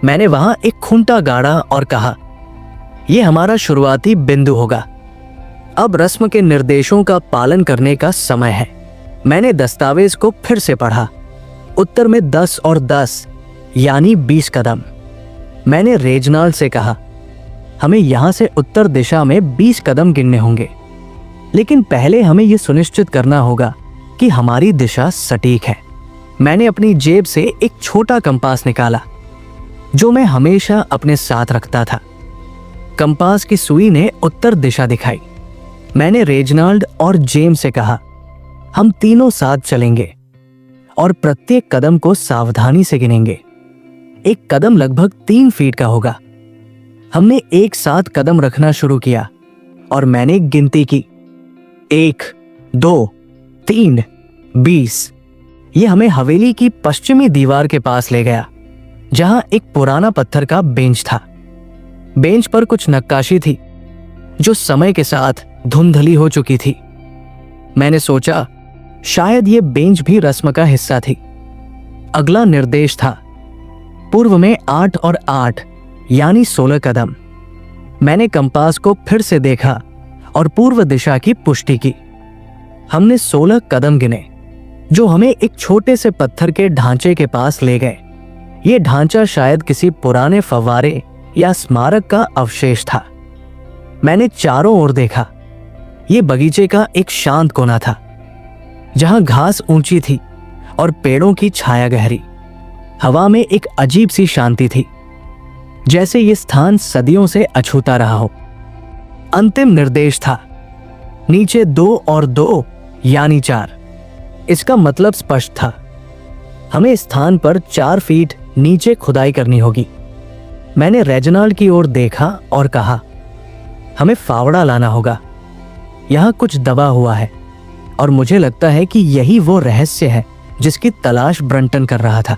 मैंने वहां एक खूंटा गाड़ा और कहा, यह हमारा शुरुआती बिंदु होगा। अब रस्म के निर्देशों का पालन करने का समय है। मैंने दस्तावेज को फिर से पढ़ा। उत्तर में 10 और 10 यानी 20 कदम। मैंने रेजनाल्ड से कहा, हमें यहां से उत्तर दिशा में 20 कदम गिनने होंगे, लेकिन पहले हमें यह सुनिश्चित करना होगा कि हमारी दिशा सटीक है। मैंने अपनी जेब से एक छोटा कंपास निकाला जो मैं हमेशा अपने साथ रखता था। कंपास की सुई ने उत्तर दिशा दिखाई। मैंने रेजनाल्ड और जेम्स से कहा, हम तीनों साथ चलेंगे और प्रत्येक कदम को सावधानी से गिनेंगे। एक कदम लगभग 3 फीट का होगा। हमने एक साथ कदम रखना शुरू किया और मैंने गिनती की, 1, 2, 3, 20। यह हमें हवेली की पश्चिमी दीवार के पास ले गया जहां एक पुराना पत्थर का बेंच था। बेंच पर कुछ नक्काशी थी जो समय के साथ धुंधली हो चुकी थी। मैंने सोचा शायद ये बेंच भी रस्म का हिस्सा थी। अगला निर्देश था पूर्व में 8 और 8 यानी 16 कदम। मैंने कंपास को फिर से देखा और पूर्व दिशा की पुष्टि की। हमने 16 कदम गिने जो हमें एक छोटे से पत्थर के ढांचे के पास ले गए। ये ढांचा शायद किसी पुराने फव्वारे या स्मारक का अवशेष था। मैंने चारों ओर देखा। ये बगीचे का एक शांत कोना था जहां घास ऊंची थी और पेड़ों की छाया गहरी। हवा में एक अजीब सी शांति थी, जैसे ये स्थान सदियों से अछूता रहा हो। अंतिम निर्देश था नीचे 2 और 2 यानी 4। इसका मतलब स्पष्ट था, हमें स्थान पर 4 फीट नीचे खुदाई करनी होगी। मैंने रेजनाल्ड की ओर देखा और कहा, हमें फावड़ा लाना होगा। यहां कुछ दबा हुआ है और मुझे लगता है कि यही वो रहस्य है जिसकी तलाश ब्रंटन कर रहा था।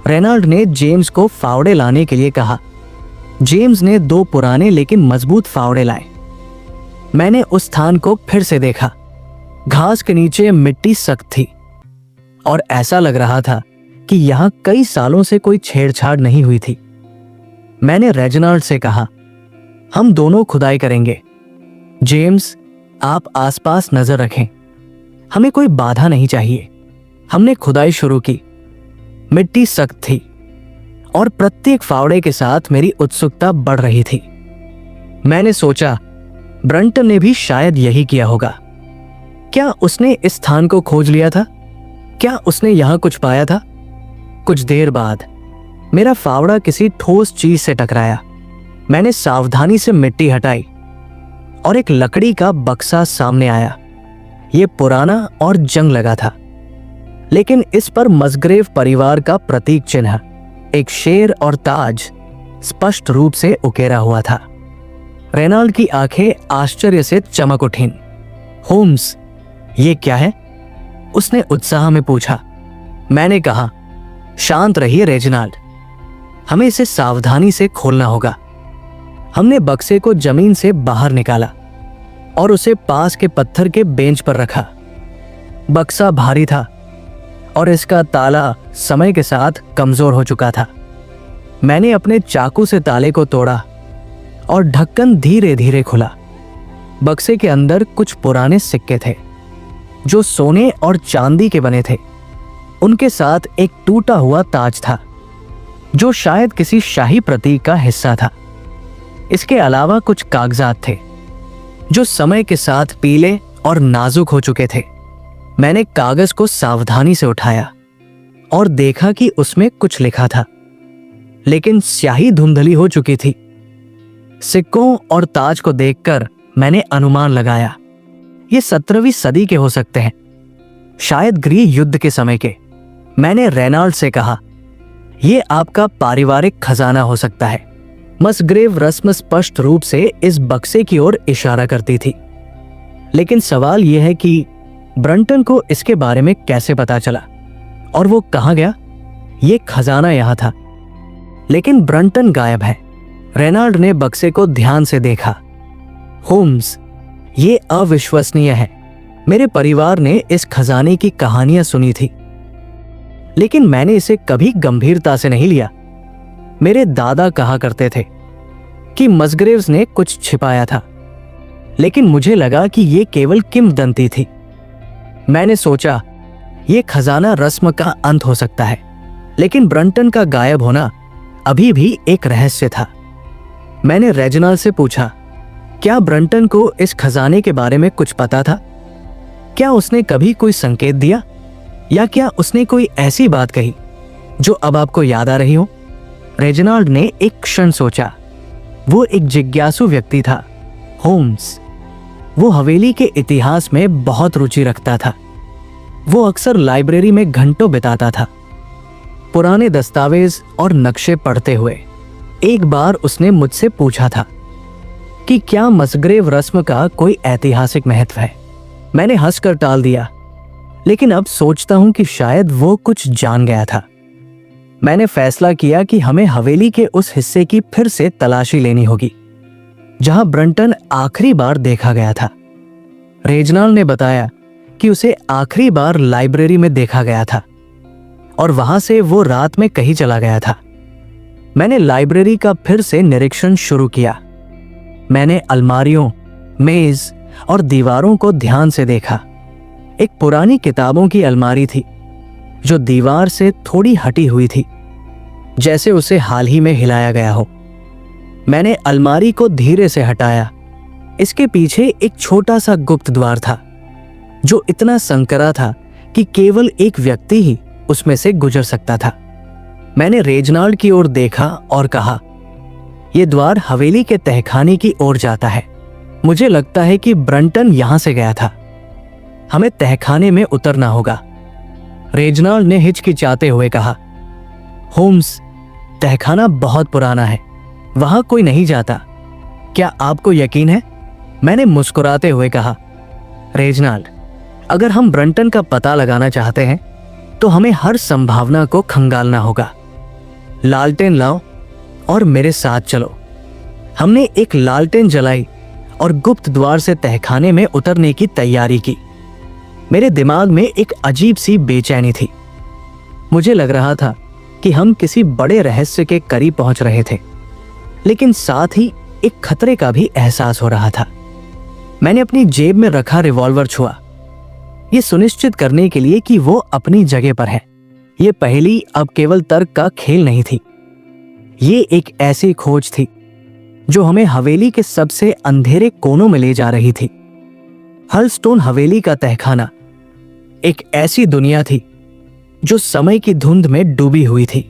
रेनाल्ड ने जेम्स को फावड़े लाने के लिए कहा। जेम्स ने 2 पुराने लेकिन मजबूत फावड़े लाए। मैंने उस स्थान को फिर से देखा। घास के नीचे मिट्टी सख्त थी और ऐसा लग रहा था कि यहां कई सालों से कोई छेड़छाड़ नहीं हुई थी। मैंने रेजनाल्ड से कहा, हम दोनों खुदाई करेंगे। जेम्स, आप आसपास नजर रखें, हमें कोई बाधा नहीं चाहिए। हमने खुदाई शुरू की। मिट्टी सख्त थी और प्रत्येक फावड़े के साथ मेरी उत्सुकता बढ़ रही थी। मैंने सोचा ब्रंटन ने भी शायद यही किया होगा। क्या उसने इस स्थान को खोज लिया था? क्या उसने यहां कुछ पाया था? कुछ देर बाद मेरा फावड़ा किसी ठोस चीज से टकराया। मैंने सावधानी से मिट्टी हटाई और एक लकड़ी का बक्सा सामने आया। यह पुराना और जंग लगा था, लेकिन इस पर मस्ग्रेव परिवार का प्रतीक चिन्ह, एक शेर और ताज, स्पष्ट रूप से उकेरा हुआ था। रेनाल्ड की आंखें आश्चर्य से चमक उठीं। होम्स, ये क्या है? उसने उत्साह में पूछा। मैंने कहा, शांत रहिए रेजिनाल्ड, हमें इसे सावधानी से खोलना होगा। हमने बक्से को जमीन से बाहर निकाला और उसे पास के पत्थर के बेंच पर रखा। बक्सा भारी था और इसका ताला समय के साथ कमजोर हो चुका था। मैंने अपने चाकू से ताले को तोड़ा और ढक्कन धीरे धीरे खुला। बक्से के अंदर कुछ पुराने सिक्के थे जो सोने और चांदी के बने थे। उनके साथ एक टूटा हुआ ताज था जो शायद किसी शाही प्रतीक का हिस्सा था। इसके अलावा कुछ कागजात थे जो समय के साथ पीले और नाजुक हो चुके थे। मैंने कागज को सावधानी से उठाया और देखा कि उसमें कुछ लिखा था, लेकिन स्याही धुंधली हो चुकी थी। सिक्कों और ताज को देखकर मैंने अनुमान लगाया, ये 17वीं सदी के हो सकते हैं, शायद गृह युद्ध के समय के। मैंने रेनाल्ड से कहा, यह आपका पारिवारिक खजाना हो सकता है। मस्ग्रेव रस्म स्पष्ट रूप से इस बक्से की ओर इशारा करती थी, लेकिन सवाल यह है कि ब्रंटन को इसके बारे में कैसे पता चला और वो कहां गया? ये खजाना यहां था, लेकिन ब्रंटन गायब है। रेनाल्ड ने बक्से को ध्यान से देखा। होम्स, ये अविश्वसनीय है। मेरे परिवार ने इस खजाने की कहानियां सुनी थी, लेकिन मैंने इसे कभी गंभीरता से नहीं लिया। मेरे दादा कहा करते थे कि मस्ग्रेव्स ने कुछ छिपाया था, लेकिन मुझे लगा कि यह केवल किंवदंती थी। मैंने सोचा यह खजाना रस्म का अंत हो सकता है, लेकिन ब्रंटन का गायब होना अभी भी एक रहस्य था। मैंने रेजिनाल्ड से पूछा, क्या ब्रंटन को इस खजाने के बारे में कुछ पता था? क्या उसने कभी कोई संकेत दिया, या क्या उसने कोई ऐसी बात कही जो अब आपको याद आ रही हो? रेजिनाल्ड ने एक क्षण सोचा। वो एक जिज्ञासु व्यक्ति था, होम्स। वो हवेली के इतिहास में बहुत रुचि रखता था। वो अक्सर लाइब्रेरी में घंटों बिताता था, पुराने दस्तावेज और नक्शे पढ़ते हुए। एक बार उसने मुझसे पूछा था कि क्या मस्ग्रेव रस्म का कोई ऐतिहासिक महत्व है। मैंने हंसकर टाल दिया, लेकिन अब सोचता हूं कि शायद वो कुछ जान गया था। मैंने फैसला किया कि हमें हवेली के उस हिस्से की फिर से तलाशी लेनी होगी जहां ब्रंटन आखिरी बार देखा गया था। रेजिनाल्ड ने बताया कि उसे आखिरी बार लाइब्रेरी में देखा गया था और वहां से वो रात में कहीं चला गया था। मैंने लाइब्रेरी का फिर से निरीक्षण शुरू किया। मैंने अलमारियों, मेज और दीवारों को ध्यान से देखा। एक पुरानी किताबों की अलमारी थी जो दीवार से थोड़ी हटी हुई थी, जैसे उसे हाल ही में हिलाया गया हो। मैंने अलमारी को धीरे से हटाया। इसके पीछे एक छोटा सा गुप्त द्वार था जो इतना संकरा था कि केवल एक व्यक्ति ही उसमें से गुजर सकता था। मैंने रेजिनाल्ड की ओर देखा और कहा, यह द्वार हवेली के तहखाने की ओर जाता है। मुझे लगता है कि ब्रंटन यहां से गया था। हमें तहखाने में उतरना होगा। रेजिनाल्ड ने हिचकिचाते हुए कहा, होम्स, तहखाना बहुत पुराना है, वहां कोई नहीं जाता। क्या आपको यकीन है? मैंने मुस्कुराते हुए कहा, रेजिनाल्ड, अगर हम ब्रंटन का पता लगाना चाहते हैं तो हमें हर संभावना को खंगालना होगा। लालटेन लाओ और मेरे साथ चलो। हमने एक लालटेन जलाई और गुप्त द्वार से तहखाने में उतरने की तैयारी की। मेरे दिमाग में एक अजीब सी बेचैनी थी। मुझे लग रहा था कि हम किसी बड़े रहस्य के करीब पहुंच रहे थे, लेकिन साथ ही एक खतरे का भी एहसास हो रहा था। मैंने अपनी जेब में रखा रिवॉल्वर छुआ, ये सुनिश्चित करने के लिए कि वो अपनी जगह पर है। ये पहेली अब केवल तर्क का खेल नहीं थी, ये एक ऐसी खोज थी जो हमें हवेली के सबसे अंधेरे कोनों में ले जा रही थी। हलस्टोन हवेली का तहखाना एक ऐसी दुनिया थी जो समय की धुंध में डूबी हुई थी।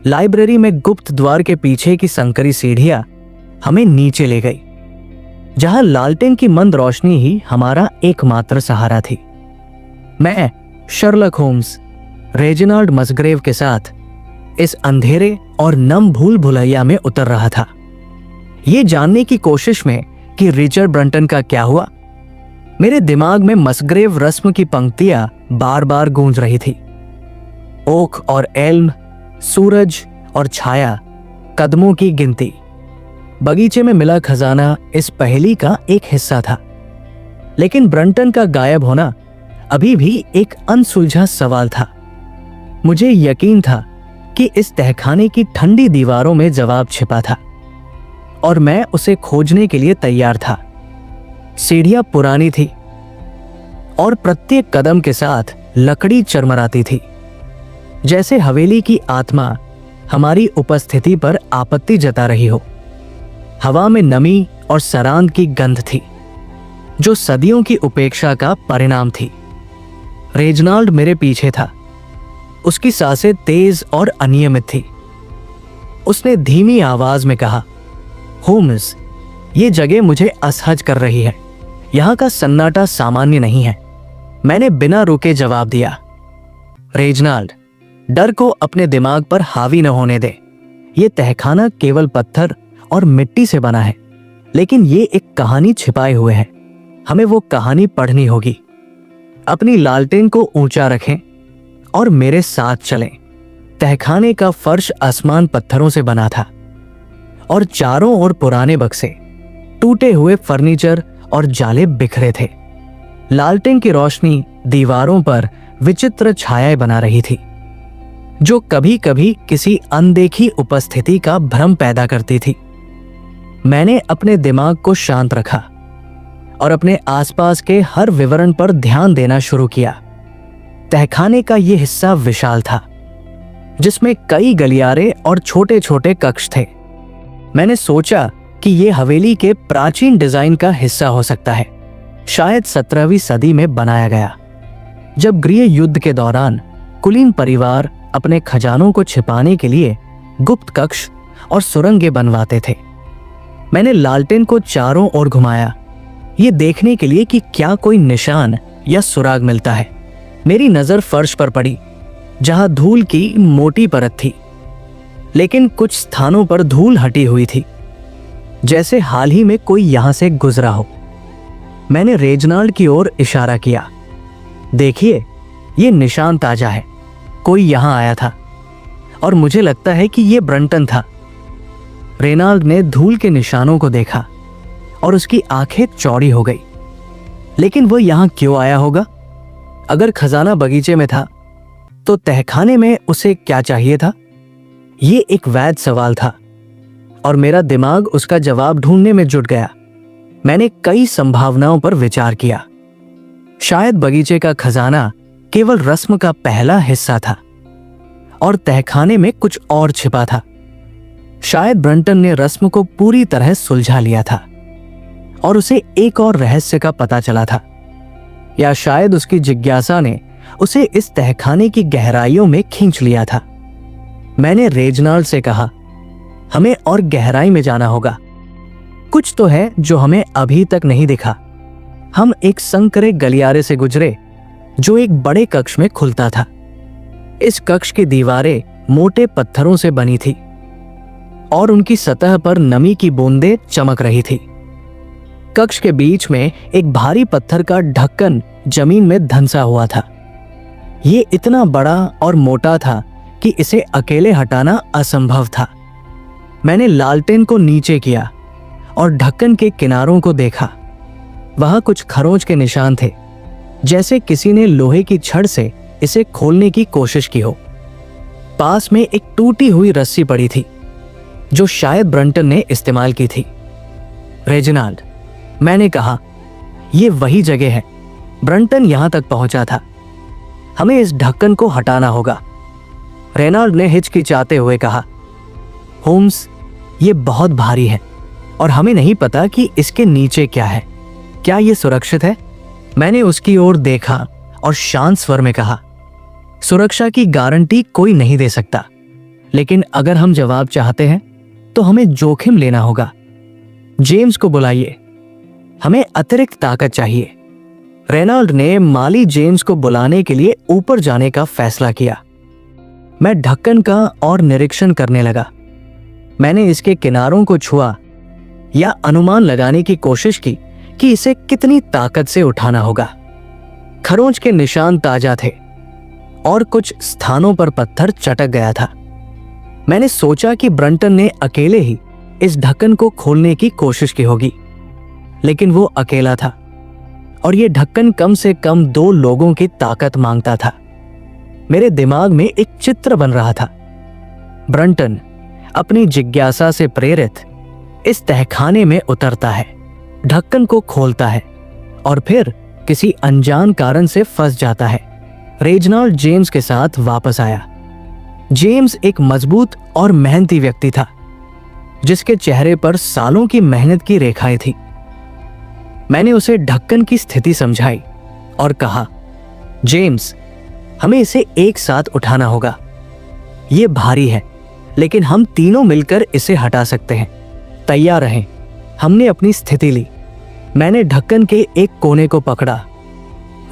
लाइब्रेरी में गुप्त द्वार के पीछे की संकरी सीढ़ियां हमें नीचे ले गई, जहां लालटेन की मंद रोशनी ही हमारा एकमात्र सहारा थी। मैं शर्लक होम्स रेजिनाल्ड मसग्रेव के साथ इस अंधेरे और नम भूल भुलैया में उतर रहा था, ये जानने की कोशिश में कि रिचर्ड ब्रंटन का क्या हुआ। मेरे दिमाग में मसग्रेव रस्म की पंक्तियां बार बार गूंज रही थी। ओक और एल्म, सूरज और छाया, कदमों की गिनती। बगीचे में मिला खजाना इस पहेली का एक हिस्सा था, लेकिन ब्रंटन का गायब होना अभी भी एक अनसुलझा सवाल था। मुझे यकीन था कि इस तहखाने की ठंडी दीवारों में जवाब छिपा था और मैं उसे खोजने के लिए तैयार था। सीढ़ियां पुरानी थी और प्रत्येक कदम के साथ लकड़ी चरमराती थी, जैसे हवेली की आत्मा हमारी उपस्थिति पर आपत्ति जता रही हो। हवा में नमी और सरांद की गंध थी, जो सदियों की उपेक्षा का परिणाम थी। रेजिनाल्ड मेरे पीछे था, उसकी सांसें तेज और अनियमित थी। उसने धीमी आवाज में कहा, होम्स, ये जगह मुझे असहज कर रही है। यहां का सन्नाटा सामान्य नहीं है। मैंने बिना रुके जवाब दिया, रेजिनाल्ड, डर को अपने दिमाग पर हावी न होने दे। ये तहखाना केवल पत्थर और मिट्टी से बना है, लेकिन ये एक कहानी छिपाए हुए है। हमें वो कहानी पढ़नी होगी। अपनी लालटेन को ऊंचा रखें और मेरे साथ चलें। तहखाने का फर्श आसमान पत्थरों से बना था और चारों ओर पुराने बक्से, टूटे हुए फर्नीचर और जाले बिखरे थे। लालटेन की रोशनी दीवारों पर विचित्र छायाएं बना रही थी, जो कभी कभी किसी अनदेखी उपस्थिति का भ्रम पैदा करती थी। मैंने अपने दिमाग को शांत रखा और अपने आसपास के हर विवरण पर ध्यान देना शुरू किया। तहखाने का यह हिस्सा विशाल था, जिसमें कई गलियारे और छोटे छोटे कक्ष थे। मैंने सोचा कि यह हवेली के प्राचीन डिजाइन का हिस्सा हो सकता है, शायद 17वीं सदी में बनाया गया, जब गृह युद्ध के दौरान कुलीन परिवार अपने खजानों को छिपाने के लिए गुप्त कक्ष और सुरंगें बनवाते थे। मैंने लालटेन को चारों ओर घुमाया, ये देखने के लिए कि क्या कोई निशान या सुराग मिलता है। मेरी नजर फर्श पर पड़ी, जहां धूल की मोटी परत थी, लेकिन कुछ स्थानों पर धूल हटी हुई थी, जैसे हाल ही में कोई यहां से गुजरा हो। मैंने रेजिनाल्ड की ओर इशारा किया, देखिए, ये निशान ताजा है, कोई यहां आया था और मुझे लगता है कि यह ब्रंटन था। रेनाल्ड ने धूल के निशानों को देखा और उसकी आंखें चौड़ी हो गई। लेकिन वह यहां क्यों आया होगा? अगर खजाना बगीचे में था तो तहखाने में उसे क्या चाहिए था? ये एक वैध सवाल था और मेरा दिमाग उसका जवाब ढूंढने में जुट गया। मैंने कई संभावनाओं पर विचार किया। शायद बगीचे का खजाना केवल रस्म का पहला हिस्सा था और तहखाने में कुछ और छिपा था। शायद ब्रंटन ने रस्म को पूरी तरह सुलझा लिया था और उसे एक और रहस्य का पता चला था, या शायद उसकी जिज्ञासा ने उसे इस तहखाने की गहराइयों में खींच लिया था। मैंने रेजिनाल्ड से कहा, हमें और गहराई में जाना होगा। कुछ तो है जो हमें अभी तक नहीं दिखा। हम एक संकरे गलियारे से गुजरे जो एक बड़े कक्ष में खुलता था। इस कक्ष की दीवारें मोटे पत्थरों से बनी थी और उनकी सतह पर नमी की बूंदें चमक रही थी। कक्ष के बीच में एक भारी पत्थर का ढक्कन जमीन में धंसा हुआ था। ये इतना बड़ा और मोटा था कि इसे अकेले हटाना असंभव था। मैंने लालटेन को नीचे किया और ढक्कन के किनारों को देखा। वहां कुछ खरोंच के निशान थे, जैसे किसी ने लोहे की छड़ से इसे खोलने की कोशिश की हो। पास में एक टूटी हुई रस्सी पड़ी थी। जो शायद ब्रंटन ने इस्तेमाल की थी। रेजिनाल्ड, मैंने कहा, ये वही जगह है। ब्रंटन यहां तक पहुंचा था। हमें इस ढक्कन को हटाना होगा। रेनाल्ड ने हिचकिचाते हुए कहा, होम्स, ये बहुत भारी है और हमें नहीं पता कि इसके नीचे क्या है। क्या ये सुरक्षित है? मैंने उसकी ओर देखा और शांत स्वर में कहा, सुरक्षा की गारंटी कोई नहीं दे सकता, लेकिन अगर हम जवाब चाहते हैं तो हमें जोखिम लेना होगा। जेम्स को बुलाइए, हमें अतिरिक्त ताकत चाहिए। रेनाल्ड ने माली जेम्स को बुलाने के लिए ऊपर जाने का फैसला किया। मैं ढक्कन का और निरीक्षण करने लगा। मैंने इसके किनारों को छुआ या अनुमान लगाने की कोशिश की कि इसे कितनी ताकत से उठाना होगा। खरोंच के निशान ताजा थे और कुछ स्थानों पर पत्थर चटक गया था। मैंने सोचा कि ब्रंटन ने अकेले ही इस ढक्कन को खोलने की कोशिश की होगी, लेकिन वो अकेला था और ये ढक्कन कम से कम 2 लोगों की ताकत मांगता था। मेरे दिमाग में एक चित्र बन रहा था। ब्रंटन अपनी जिज्ञासा से प्रेरित इस तहखाने में उतरता है, ढक्कन को खोलता है और फिर किसी अनजान कारण से फंस जाता है। रेजिनाल्ड जेम्स के साथ वापस आया। जेम्स एक मजबूत और मेहनती व्यक्ति था, जिसके चेहरे पर सालों की मेहनत की रेखाएं थी। मैंने उसे ढक्कन की स्थिति समझाई और कहा, जेम्स, हमें इसे एक साथ उठाना होगा। ये भारी है, लेकिन हम तीनों मिलकर इसे हटा सकते हैं। तैयार रहें। हमने अपनी स्थिति ली। मैंने ढक्कन के एक कोने को पकड़ा,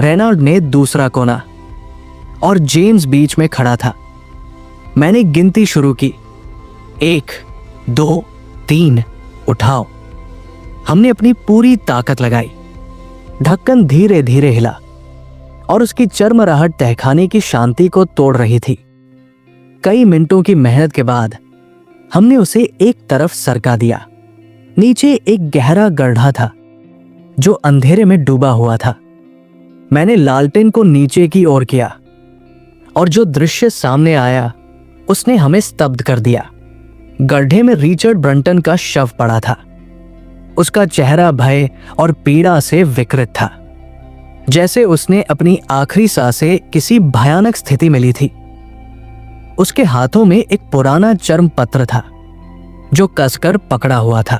रेनाल्ड ने दूसरा कोना और जेम्स बीच में खड़ा था। मैंने गिनती शुरू की, 1, 2, 3, उठाओ। हमने अपनी पूरी ताकत लगाई। ढक्कन धीरे धीरे हिला और उसकी चरमराहट तहखाने की शांति को तोड़ रही थी। कई मिनटों की मेहनत के बाद हमने उसे एक तरफ सरका दिया। नीचे एक गहरा गड्ढा था जो अंधेरे में डूबा हुआ था। मैंने लालटेन को नीचे की ओर किया और जो दृश्य सामने आया उसने हमें स्तब्ध कर दिया। गड्ढे में रिचर्ड ब्रंटन का शव पड़ा था। उसका चेहरा भय और पीड़ा से विकृत था, जैसे उसने अपनी आखिरी सांसें किसी भयानक स्थिति में ली थी। उसके हाथों में एक पुराना चर्म पत्र था जो कसकर पकड़ा हुआ था।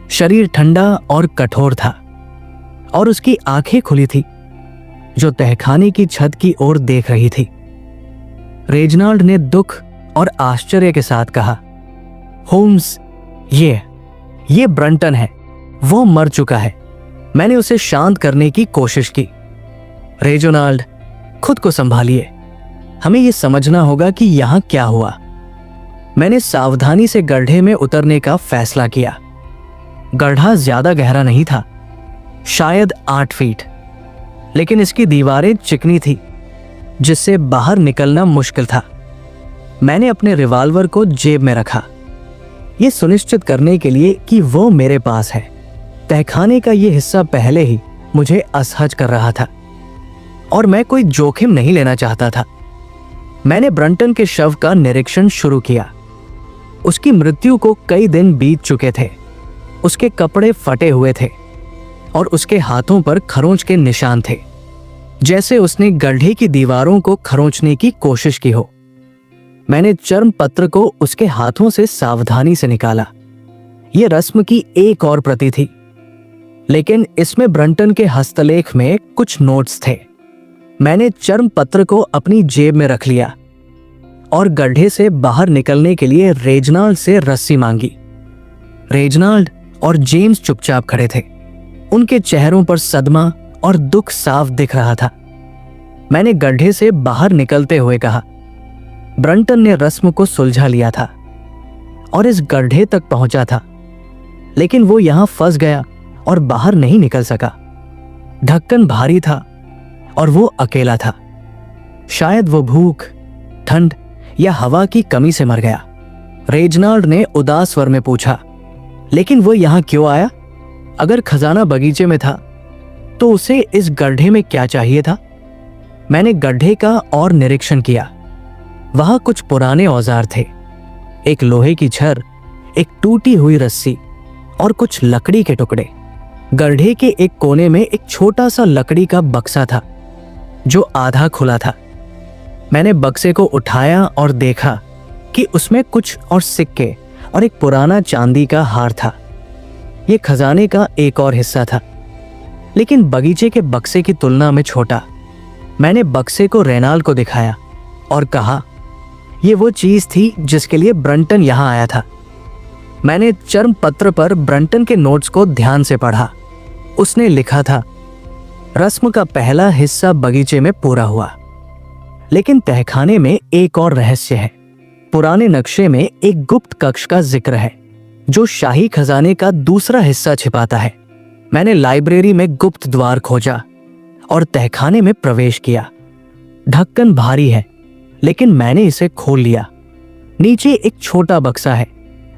शरीर ठंडा और कठोर था और उसकी आंखें खुली थी, जो तहखाने की छत की ओर देख रही थी। रेजिनाल्ड ने दुख और आश्चर्य के साथ कहा, होम्स, ये ब्रंटन है। वो मर चुका है। मैंने उसे शांत करने की कोशिश की। रेजिनाल्ड, खुद को संभालिए। हमें यह समझना होगा कि यहां क्या हुआ। मैंने सावधानी से गड्ढे में उतरने का फैसला किया। गड्ढा ज्यादा गहरा नहीं था, शायद 8 फीट, लेकिन इसकी दीवारें चिकनी थी, जिससे बाहर निकलना मुश्किल था। मैंने अपने रिवॉल्वर को जेब में रखा, यह सुनिश्चित करने के लिए कि वो मेरे पास है। तहखाने का यह हिस्सा पहले ही मुझे असहज कर रहा था और मैं कोई जोखिम नहीं लेना चाहता था। मैंने ब्रंटन के शव का निरीक्षण शुरू किया। उसकी मृत्यु को कई दिन बीत चुके थे। उसके कपड़े फटे हुए थे और उसके हाथों पर खरोंच के निशान थे, जैसे उसने गड्ढे की दीवारों को खरोंचने की कोशिश की हो। मैंने चर्म पत्र को उसके हाथों से सावधानी से निकाला। यह रस्म की एक और प्रति थी, लेकिन इसमें ब्रंटन के हस्तलेख में कुछ नोट्स थे। मैंने चर्म पत्र को अपनी जेब में रख लिया और गड्ढे से बाहर निकलने के लिए रेजिनाल्ड से रस्सी मांगी। रेजिनाल्ड और जेम्स चुपचाप खड़े थे। उनके चेहरों पर सदमा और दुख साफ दिख रहा था। मैंने गड्ढे से बाहर निकलते हुए कहा, ब्रंटन ने रस्म को सुलझा लिया था और इस गड्ढे तक पहुंचा था, लेकिन वो यहां फंस गया और बाहर नहीं निकल सका। ढक्कन भारी था और वो अकेला था। शायद वो भूख, ठंड या हवा की कमी से मर गया। रेजिनाल्ड ने उदास स्वर में पूछा, लेकिन वो यहां क्यों आया? अगर खजाना बगीचे में था तो उसे इस गड्ढे में क्या चाहिए था? मैंने गड्ढे का और निरीक्षण किया। वहां कुछ पुराने औजार थे, एक लोहे की छर एक टूटी हुई रस्सी और कुछ लकड़ी के टुकड़े। गड्ढे के एक कोने में एक छोटा सा लकड़ी का बक्सा था जो आधा खुला था। मैंने बक्से को उठाया और देखा कि उसमें कुछ और सिक्के और एक पुराना चांदी का हार था। यह खजाने का एक और हिस्सा था, लेकिन बगीचे के बक्से की तुलना में छोटा। मैंने बक्से को रेनाल्ड को दिखाया और कहा, यह वो चीज थी जिसके लिए ब्रंटन यहां आया था। मैंने चर्म पत्र पर ब्रंटन के नोट्स को ध्यान से पढ़ा। उसने लिखा था, रस्म का पहला हिस्सा बगीचे में पूरा हुआ, लेकिन तहखाने में एक और रहस्य है। पुराने नक्शे में एक गुप्त कक्ष का जिक्र है जो शाही खजाने का दूसरा हिस्सा छिपाता है। मैंने लाइब्रेरी में गुप्त द्वार खोजा और तहखाने में प्रवेश किया। ढक्कन भारी है, लेकिन मैंने इसे खोल लिया। नीचे एक छोटा बक्सा है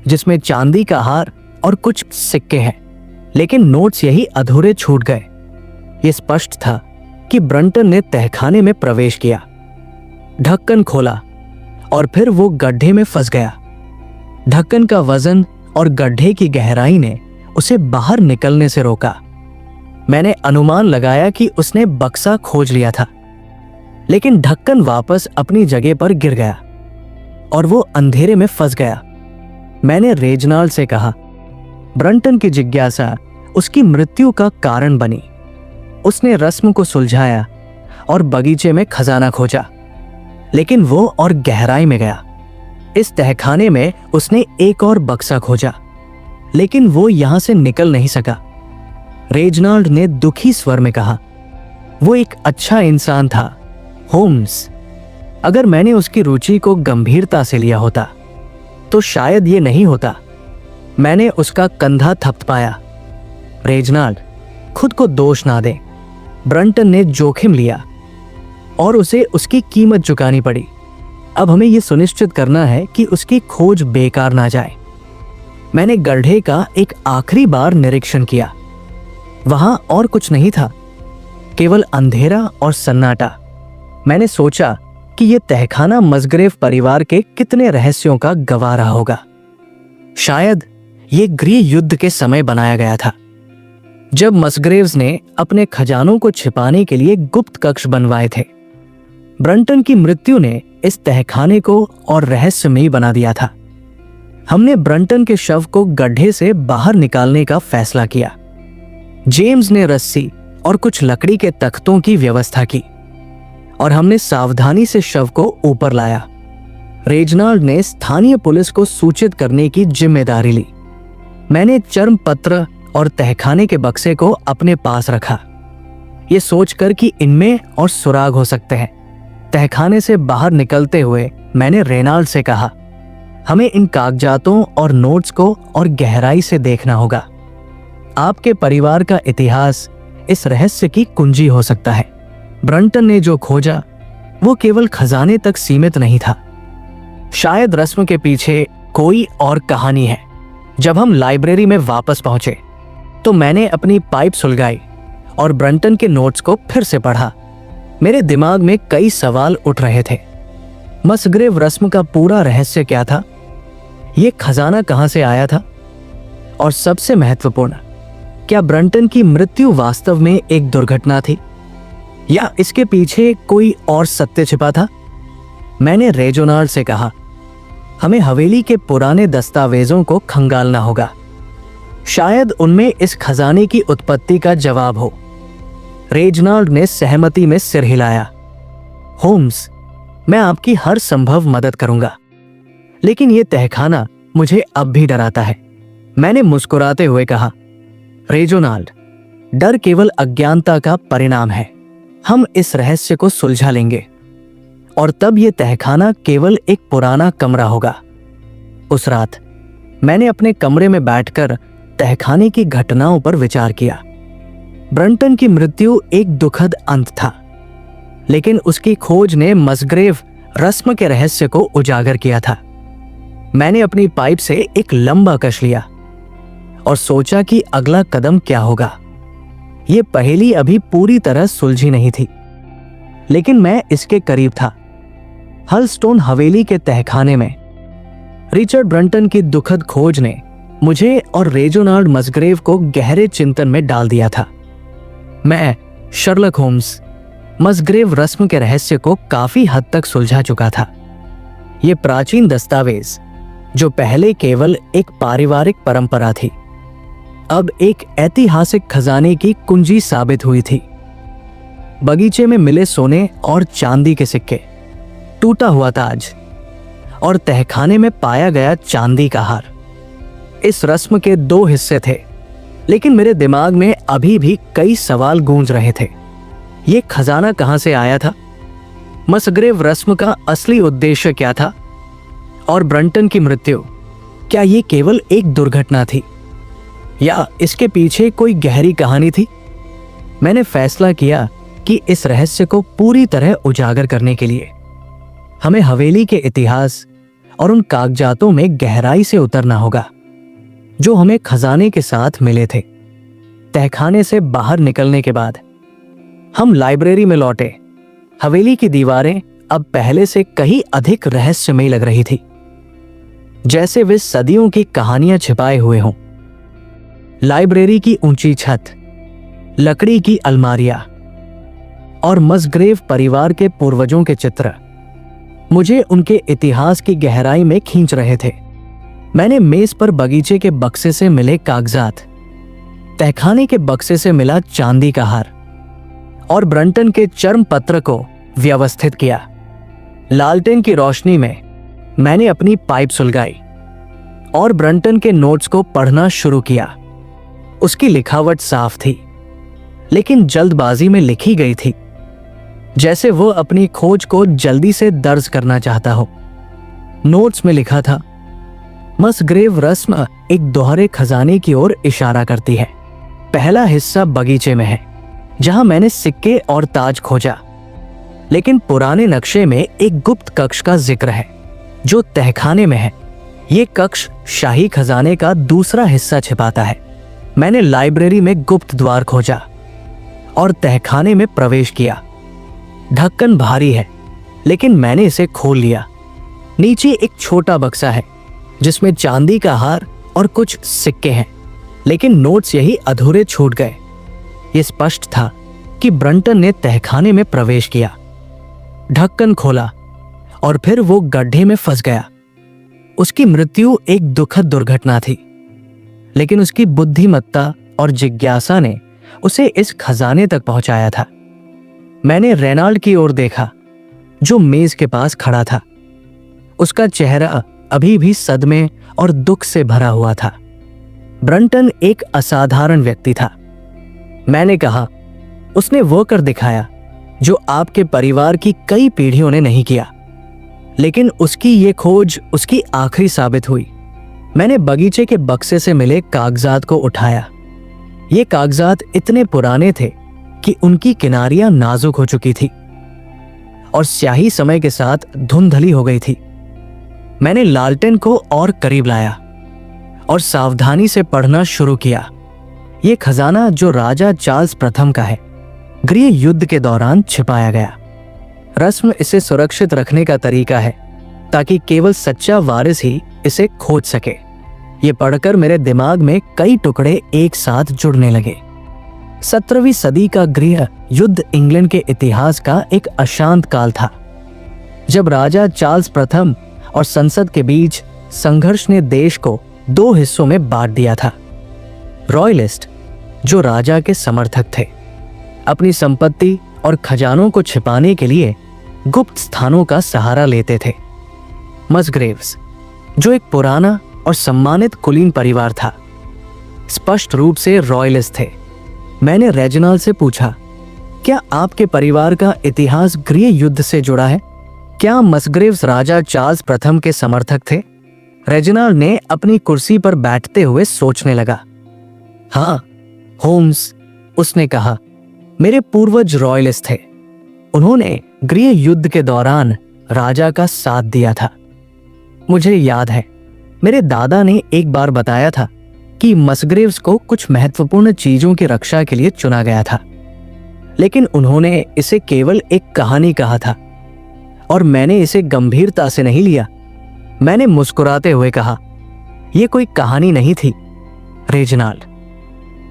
जिसमें चांदी का हार और कुछ सिक्के हैं, लेकिन नोट्स यही अधूरे छूट गए। यह स्पष्ट था कि ब्रंटन ने तहखाने में प्रवेश किया। ढक्कन खोला और फिर वो गड्ढे में फंस गया। ढक्कन का वजन और गड्ढे की गहराई ने उसे बाहर निकलने से रोका। मैंने अनुमान लगाया कि उसने बक्सा खोज लिया था, लेकिन ढक्कन वापस अपनी जगह पर गिर गया और वो अंधेरे में फंस गया। मैंने रेजनाल्ड से कहा, ब्रंटन की जिज्ञासा उसकी मृत्यु का कारण बनी। उसने रस्म को सुलझाया और बगीचे में खजाना खोजा, लेकिन वो और गहराई में गया। इस तहखाने में उसने एक और बक्सा खोजा, लेकिन वो यहां से निकल नहीं सका। रेजनाल्ड ने दुखी स्वर में कहा, वो एक अच्छा इंसान था होम्स। अगर मैंने उसकी रुचि को गंभीरता से लिया होता तो शायद ये नहीं होता। मैंने उसका कंधा थपथपाया। रेजनाल्ड, खुद को दोष ना दे। ब्रंटन ने जोखिम लिया और उसे उसकी कीमत चुकानी पड़ी। अब हमें यह सुनिश्चित करना है कि उसकी खोज बेकार ना जाए। मैंने गड्ढे का एक आखिरी बार निरीक्षण किया। वहां और कुछ नहीं था, केवल अंधेरा और सन्नाटा। मैंने सोचा कि यह तहखाना मस्ग्रेव परिवार के कितने रहस्यों का गवाह रहा होगा। शायद ये गृह युद्ध के समय बनाया गया था, जब मस्ग्रेव्स ने अपने खजानों को छिपाने के लिए गुप्त कक्ष बनवाए थे। ब्रंटन की मृत्यु ने इस तहखाने को और रहस्यमयी बना दिया था। हमने ब्रंटन के शव को गड्ढे से बाहर निकालने का फैसला किया। जेम्स ने रस्सी और कुछ लकड़ी के तख्तों की व्यवस्था की और हमने सावधानी से शव को ऊपर लाया। रेजनाल्ड ने स्थानीय पुलिस को सूचित करने की जिम्मेदारी ली। मैंने चर्म पत्र और तहखाने के बक्से को अपने पास रखा, ये सोचकर कि इनमें और सुराग हो सकते हैं। तहखाने से बाहर निकलते हुए मैंने रेनाल्ड से कहा, हमें इन कागजातों और नोट्स को और गहराई से देखना होगा। आपके परिवार का इतिहास इस रहस्य की कुंजी हो सकता है। ब्रंटन ने जो खोजा वो केवल खजाने तक सीमित नहीं था। शायद रस्म के पीछे कोई और कहानी है। जब हम लाइब्रेरी में वापस पहुंचे तो मैंने अपनी पाइप सुलगाई और ब्रंटन के नोट्स को फिर से पढ़ा। मेरे दिमाग में कई सवाल उठ रहे थे। मस्ग्रेव रस्म का पूरा रहस्य क्या था? ये खजाना कहां से आया था? और सबसे महत्वपूर्ण, क्या ब्रंटन की मृत्यु वास्तव में एक दुर्घटना थी या इसके पीछे कोई और सत्य छिपा था? मैंने रेजोनाल्ड से कहा, हमें हवेली के पुराने दस्तावेजों को खंगालना होगा। शायद उनमें इस खजाने की उत्पत्ति का जवाब हो। रेजनाल्ड ने सहमति में सिर हिलाया। होम्स, मैं आपकी हर संभव मदद करूंगा, लेकिन यह तहखाना मुझे अब भी डराता है। मैंने मुस्कुराते हुए कहा, रेजोनाल्ड, डर केवल अज्ञानता का परिणाम है। हम इस रहस्य को सुलझा लेंगे और तब यह तहखाना केवल एक पुराना कमरा होगा। उस रात मैंने अपने कमरे में बैठकर तहखाने की घटनाओं पर विचार किया। ब्रंटन की मृत्यु एक दुखद अंत था, लेकिन उसकी खोज ने मस्ग्रेव रस्म के रहस्य को उजागर किया था। मैंने अपनी पाइप से एक लंबा कश लिया और सोचा कि अगला कदम क्या होगा। यह पहेली अभी पूरी तरह सुलझी नहीं थी, लेकिन मैं इसके करीब था। हलस्टोन हवेली के तहखाने में रिचर्ड ब्रंटन की दुखद खोज ने मुझे और रेजिनाल्ड मसग्रेव को गहरे चिंतन में डाल दिया था। मैं शर्लक होम्स मसग्रेव रस्म के रहस्य को काफी हद तक सुलझा चुका था। ये प्राचीन दस्तावेज, जो पहले केवल एक पारिवारिक परंपरा थी, अब एक ऐतिहासिक खजाने की कुंजी साबित हुई थी। बगीचे में मिले सोने और चांदी के सिक्के, टूटा हुआ ताज और तहखाने में पाया गया चांदी का हार। इस रस्म के 2 हिस्से थे, लेकिन मेरे दिमाग में अभी भी कई सवाल गूंज रहे थे। ये खजाना कहां से आया था? मसग्रेव रस्म का असली उद्देश्य क्या था? और ब्रंटन की मृत्यु, क्या ये केवल एक दुर्घटना थी या इसके पीछे कोई गहरी कहानी थी? मैंने फैसला किया कि इस रहस्य को पूरी तरह उजागर करने के लिए हमें हवेली के इतिहास और उन कागजातों में गहराई से उतरना होगा जो हमें खजाने के साथ मिले थे। तहखाने से बाहर निकलने के बाद हम लाइब्रेरी में लौटे। हवेली की दीवारें अब पहले से कहीं अधिक रहस्यमयी लग रही थी, जैसे वे सदियों की कहानियां छिपाए हुए हों। लाइब्रेरी की ऊंची छत, लकड़ी की अलमारियां और मसग्रेव परिवार के पूर्वजों के चित्र मुझे उनके इतिहास की गहराई में खींच रहे थे। मैंने मेज पर बगीचे के बक्से से मिले कागजात, तहखाने के बक्से से मिला चांदी का हार और ब्रंटन के चर्म पत्र को व्यवस्थित किया। लालटेन की रोशनी में मैंने अपनी पाइप सुलगाई और ब्रंटन के नोट्स को पढ़ना शुरू किया। उसकी लिखावट साफ थी, लेकिन जल्दबाजी में लिखी गई थी, जैसे वो अपनी खोज को जल्दी से दर्ज करना चाहता हो। नोट्स में लिखा था, मसग्रेव रस्म एक दोहरे खजाने की ओर इशारा करती है। पहला हिस्सा बगीचे में है, जहां मैंने सिक्के और ताज खोजा, लेकिन पुराने नक्शे में एक गुप्त कक्ष का जिक्र है जो तहखाने में है। ये कक्ष शाही खजाने का दूसरा हिस्सा छिपाता है। मैंने लाइब्रेरी में गुप्त द्वार खोजा और तहखाने में प्रवेश किया। ढक्कन भारी है, लेकिन मैंने इसे खोल लिया। नीचे एक छोटा बक्सा है जिसमें चांदी का हार और कुछ सिक्के हैं, लेकिन नोट्स यही अधूरे छूट गए। ये स्पष्ट था कि ब्रंटन ने तहखाने में प्रवेश किया। ढक्कन खोला और फिर वो गड्ढे में फंस गया। उसकी मृत्यु एक दुखद दुर्घटना थी, लेकिन उसकी बुद्धिमत्ता और जिज्ञासा ने उसे इस खजाने तक पहुंचाया था। मैंने रेनाल्ड की ओर देखा, जो मेज के पास खड़ा था। उसका चेहरा अभी भी सदमे और दुख से भरा हुआ था। ब्रंटन एक असाधारण व्यक्ति था। मैंने कहा, उसने वो कर दिखाया जो आपके परिवार की कई पीढ़ियों ने नहीं किया, लेकिन उसकी ये खोज उसकी आखिरी साबित हुई। मैंने बगीचे के बक्से से मिले कागजात को उठाया। ये कागजात इतने पुराने थे कि उनकी किनारियां नाजुक हो चुकी थी और स्याही समय के साथ धुंधली हो गई थी। मैंने लालटेन को और करीब लाया और सावधानी से पढ़ना शुरू किया। ये खजाना जो राजा चार्ल्स प्रथम का है, गृह युद्ध के दौरान छिपाया गया। रस्म इसे सुरक्षित रखने का तरीका है ताकि केवल सच्चा वारिस ही इसे खोज सके। ये पढ़कर मेरे दिमाग में कई टुकड़े एक साथ जुड़ने लगे। 17वीं सदी का गृह युद्ध इंग्लैंड के इतिहास का एक अशांत काल था, जब राजा चार्ल्स प्रथम और संसद के बीच संघर्ष ने देश को 2 हिस्सों में बांट दिया था। रॉयलिस्ट, जो राजा के समर्थक थे, अपनी संपत्ति और खजानों को छिपाने के लिए गुप्त स्थानों का सहारा लेते थे। मसग्रेव्स, जो एक पुराना और सम्मानित कुलीन परिवार था, स्पष्ट रूप से रॉयलिस्ट थे। मैंने रेजिनाल्ड से पूछा, क्या आपके परिवार का इतिहास गृह युद्ध से जुड़ा है? क्या मसग्रेव्स राजा चार्ल्स प्रथम के समर्थक थे? रेजिनाल्ड ने अपनी कुर्सी पर बैठते हुए सोचने लगा। हाँ, होम्स, उसने कहा, मेरे पूर्वज रॉयलिस्ट थे। उन्होंने गृह युद्ध के दौरान राजा का साथ दिया था। मुझे याद है, मेरे दादा ने एक बार बताया था कि मसग्रेव्स को कुछ महत्वपूर्ण चीजों की रक्षा के लिए चुना गया था, लेकिन उन्होंने इसे केवल एक कहानी कहा था और मैंने इसे गंभीरता से नहीं लिया। मैंने मुस्कुराते हुए कहा, यह कोई कहानी नहीं थी रेजिनाल्ड,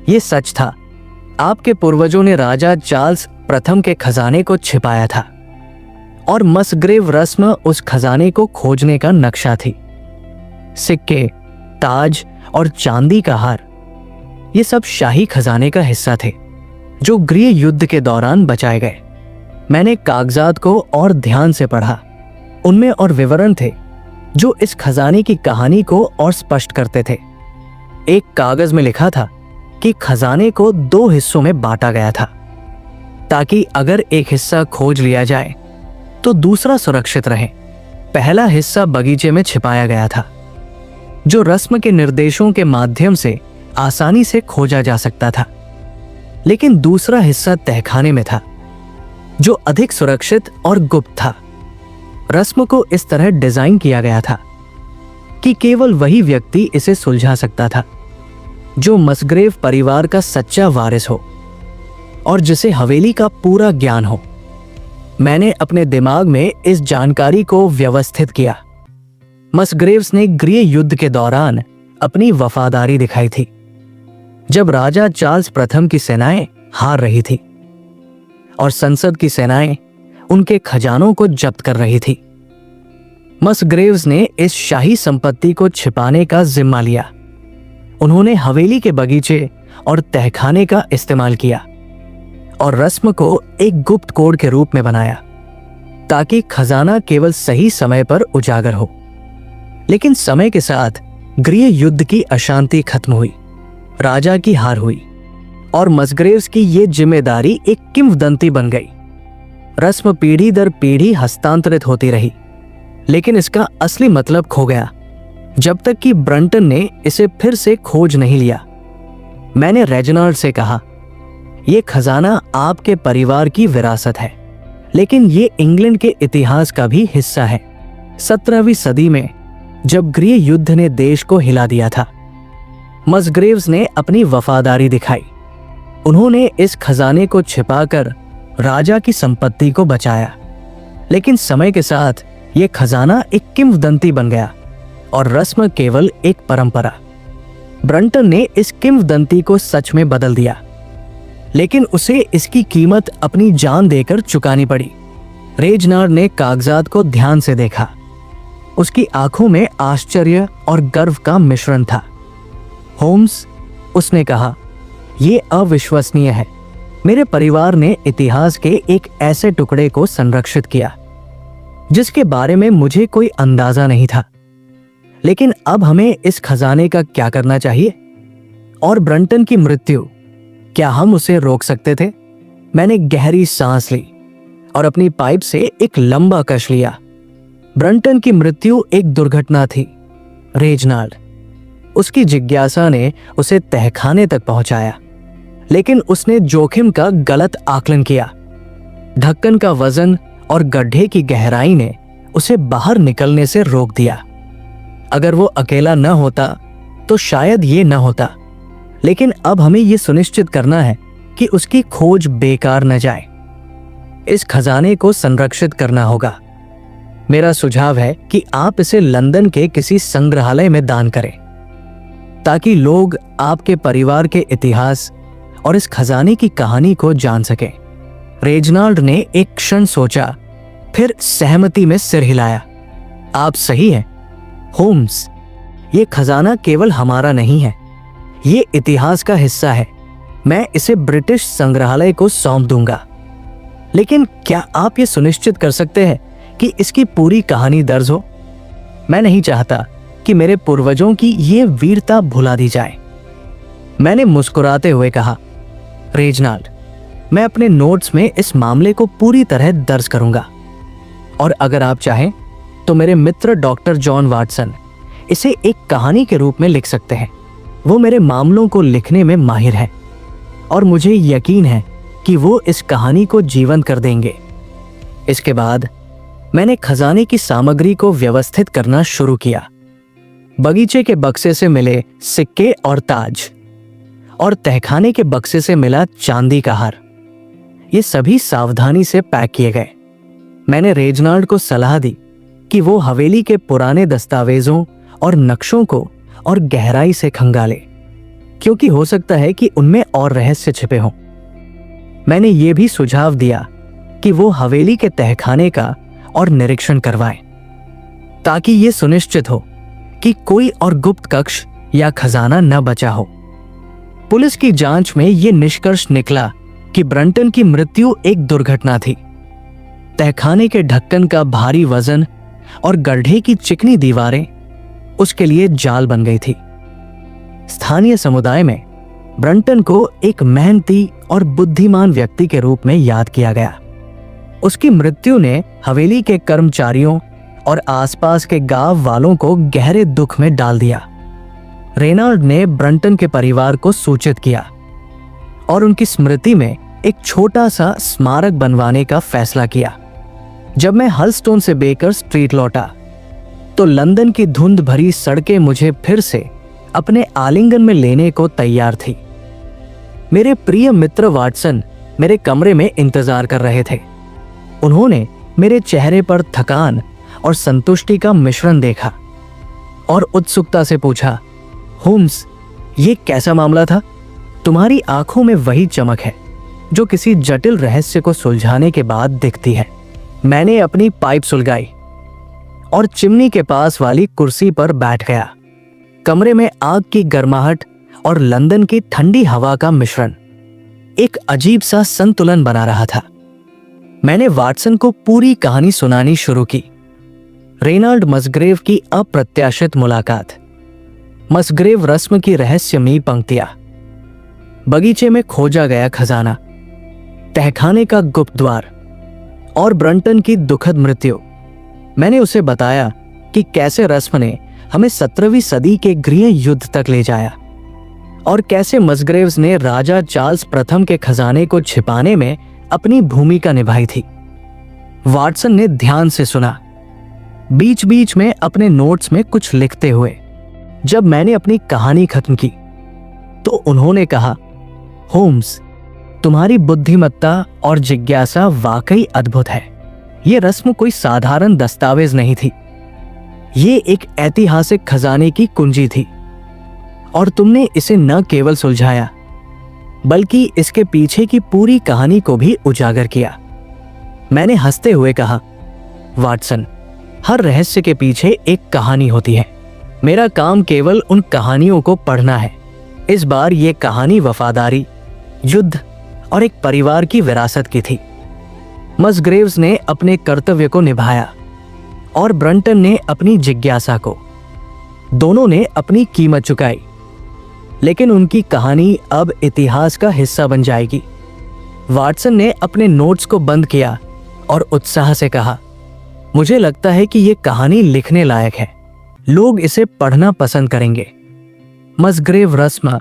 ये सच था। आपके पूर्वजों ने राजा चार्ल्स प्रथम के खजाने को छिपाया था और मस्ग्रेव रस्म उस खजाने को खोजने का नक्शा थी। सिक्के, ताज और चांदी का हार, ये सब शाही खजाने का हिस्सा थे जो गृह युद्ध के दौरान बचाए गए। मैंने कागजात को और ध्यान से पढ़ा। उनमें और विवरण थे जो इस खजाने की कहानी को और स्पष्ट करते थे। एक कागज में लिखा था कि खजाने को 2 हिस्सों में बांटा गया था ताकि अगर एक हिस्सा खोज लिया जाए तो दूसरा सुरक्षित रहे। पहला हिस्सा बगीचे में छिपाया गया था जो रस्म के निर्देशों के माध्यम से आसानी से खोजा जा सकता था, लेकिन दूसरा हिस्सा तहखाने में था जो अधिक सुरक्षित और गुप्त था। रस्म को इस तरह डिजाइन किया गया था कि केवल वही व्यक्ति इसे सुलझा सकता था जो मस्ग्रेव परिवार का सच्चा वारिस हो और जिसे हवेली का पूरा ज्ञान हो। मैंने अपने दिमाग में इस जानकारी को व्यवस्थित किया। मस्ग्रेव्स ने गृह युद्ध के दौरान अपनी वफादारी दिखाई थी जब राजा चार्ल्स प्रथम की सेनाएं हार रही थी और संसद की सेनाएं उनके खजानों को जब्त कर रही थी। मस्ग्रेव्स ने इस शाही संपत्ति को छिपाने का जिम्मा लिया। उन्होंने हवेली के बगीचे और तहखाने का इस्तेमाल किया और रस्म को एक गुप्त कोड के रूप में बनाया ताकि खजाना केवल सही समय पर उजागर हो। लेकिन समय के साथ गृह युद्ध की अशांति खत्म हुई, राजा की हार हुई और मस्ग्रेव्स की ये जिम्मेदारी एक किंवदंती बन गई। रस्म पीढ़ी दर पीढ़ी हस्तांतरित होती रही, लेकिन इसका असली मतलब खो गया जब तक कि ब्रंटन ने इसे फिर से खोज नहीं लिया। मैंने रेजिनाल्ड से कहा, यह खजाना आपके परिवार की विरासत है, लेकिन ये इंग्लैंड के इतिहास का भी हिस्सा है। 17वीं सदी में जब गृह युद्ध ने देश को हिला दिया था, मस्ग्रेव्स ने अपनी वफादारी दिखाई। उन्होंने इस खजाने को छिपाकर राजा की संपत्ति को बचाया, लेकिन समय के साथ यह खजाना एक किंवदंती बन गया और रस्म केवल एक परंपरा। ब्रंटन ने इस किंवदंती को सच में बदल दिया, लेकिन उसे इसकी कीमत अपनी जान देकर चुकानी पड़ी। रेजिनाल्ड ने कागजात को ध्यान से देखा। उसकी आंखों में आश्चर्य और गर्व का मिश्रण था। होम्स, उसने कहा, यह अविश्वसनीय है। मेरे परिवार ने इतिहास के एक ऐसे टुकड़े को संरक्षित किया जिसके बारे में मुझे कोई अंदाजा नहीं था। लेकिन अब हमें इस खजाने का क्या करना चाहिए? और ब्रंटन की मृत्यु, क्या हम उसे रोक सकते थे? मैंने गहरी सांस ली और अपनी पाइप से एक लंबा कश लिया। ब्रंटन की मृत्यु एक दुर्घटना थी रेजिनाल्ड। उसकी जिज्ञासा ने उसे तहखाने तक पहुंचाया, लेकिन उसने जोखिम का गलत आकलन किया। ढक्कन का वजन और गड्ढे की गहराई ने उसे बाहर निकलने से रोक दिया। अगर वो अकेला न होता तो शायद ये न होता, लेकिन अब हमें ये सुनिश्चित करना है कि उसकी खोज बेकार न जाए। इस खजाने को संरक्षित करना होगा। मेरा सुझाव है कि आप इसे लंदन के किसी संग्रहालय में दान करें ताकि लोग आपके परिवार के इतिहास और इस खजाने की कहानी को जान सकें। रेजिनाल्ड ने एक क्षण सोचा, फिर सहमति में सिर हिलाया। आप सही हैं होम्स, ये खजाना केवल हमारा नहीं है, ये इतिहास का हिस्सा है। मैं इसे ब्रिटिश संग्रहालय को सौंप दूंगा, लेकिन क्या आप ये सुनिश्चित कर सकते हैं कि इसकी पूरी कहानी दर्ज हो? मैं नहीं चाहता कि मेरे पूर्वजों की ये वीरता भुला दी जाए। मैंने मुस्कुराते हुए कहा, रेजिनाल्ड, मैं अपने नोट्स में इस मामले को पूरी तरह दर्ज करूंगा और अगर आप चाहें तो मेरे मित्र डॉक्टर जॉन वाटसन इसे एक कहानी के रूप में लिख सकते हैं। वो मेरे मामलों को लिखने में माहिर है और मुझे यकीन है कि वो इस कहानी को जीवंत कर देंगे। इसके बाद मैंने खजाने की सामग्री को व्यवस्थित करना शुरू किया। बगीचे के बक्से से मिले सिक्के और ताज और तहखाने के बक्से से मिला चांदी का हार, ये सभी सावधानी से पैक किए गए। मैंने रेजिनाल्ड को सलाह दी कि वो हवेली के पुराने दस्तावेजों और नक्शों को और गहराई से खंगाले, क्योंकि हो सकता है कि उनमें और रहस्य छिपे हों। मैंने ये भी सुझाव दिया कि वो हवेली के तहखाने का और निरीक्षण करवाएं, ताकि ये सुनिश्चित हो कि कोई और गुप्त कक्ष या खजाना न बचा हो। पुलिस की जांच में ये निष्कर्ष निकला कि ब्रंटन की मृत्यु एक दुर्घटना थी। तहखाने के ढक्कन का भारी वजन और गड्ढे की चिकनी दीवारें उसके लिए जाल बन गई थी। स्थानीय समुदाय में ब्रंटन को एक मेहनती और बुद्धिमान व्यक्ति के रूप में याद किया गया। उसकी मृत्यु ने हवेली के कर्मचारियों और आसपास के गांव वालों को गहरे दुख में डाल दिया। रेनाल्ड ने ब्रंटन के परिवार को सूचित किया और उनकी स्मृति में एक छोटा सा स्मारक बनवाने का फैसला किया। जब मैं हलस्टोन से बेकर स्ट्रीट लौटा तो लंदन की धुंध भरी सड़कें मुझे फिर से अपने आलिंगन में लेने को तैयार थी। मेरे प्रिय मित्र वाटसन मेरे कमरे में इंतजार कर रहे थे। उन्होंने मेरे चेहरे पर थकान और संतुष्टि का मिश्रण देखा और उत्सुकता से पूछा, होम्स, ये कैसा मामला था? तुम्हारी आंखों में वही चमक है जो किसी जटिल रहस्य को सुलझाने के बाद दिखती है। मैंने अपनी पाइप सुलगाई और चिमनी के पास वाली कुर्सी पर बैठ गया। कमरे में आग की गर्माहट और लंदन की ठंडी हवा का मिश्रण एक अजीब सा संतुलन बना रहा था। मैंने वाटसन को पूरी कहानी सुनानी शुरू की। रेनाल्ड मसग्रेव की अप्रत्याशित मुलाकात, मसग्रेव रस्म की रहस्यमयी पंक्तियां, बगीचे में खोजा गया खजाना, तहखाने का गुप्त द्वार और ब्रंटन की दुखद मृत्यु। मैंने उसे बताया कि कैसे रस्म ने हमें 17वीं सदी के गृह युद्ध तक ले जाया और कैसे मसग्रेव्स ने राजा चार्ल्स प्रथम के खजाने को छिपाने में अपनी भूमिका निभाई थी। वाटसन ने ध्यान से सुना, बीच बीच में अपने नोट्स में कुछ लिखते हुए। जब मैंने अपनी कहानी खत्म की तो उन्होंने कहा, होम्स, तुम्हारी बुद्धिमत्ता और जिज्ञासा वाकई अद्भुत है। यह रस्म कोई साधारण दस्तावेज नहीं थी, ये एक ऐतिहासिक खजाने की कुंजी थी और तुमने इसे न केवल सुलझाया बल्कि इसके पीछे की पूरी कहानी को भी उजागर किया। मैंने हंसते हुए कहा, वाटसन, हर रहस्य के पीछे एक कहानी होती है। मेरा काम केवल उन कहानियों को पढ़ना है। इस बार ये कहानी वफादारी, युद्ध और एक परिवार की विरासत की थी। मसग्रेव्स ने अपने कर्तव्य को निभाया और ब्रंटन ने अपनी जिज्ञासा को। दोनों ने अपनी कीमत चुकाई, लेकिन उनकी कहानी अब इतिहास का हिस्सा बन जाएगी। वाटसन ने अपने नोट्स को बंद किया और उत्साह से कहा, मुझे लगता है कि यह कहानी लिखने लायक है। लोग इसे पढ़ना पसंद करेंगे। मसग्रेव रस्म,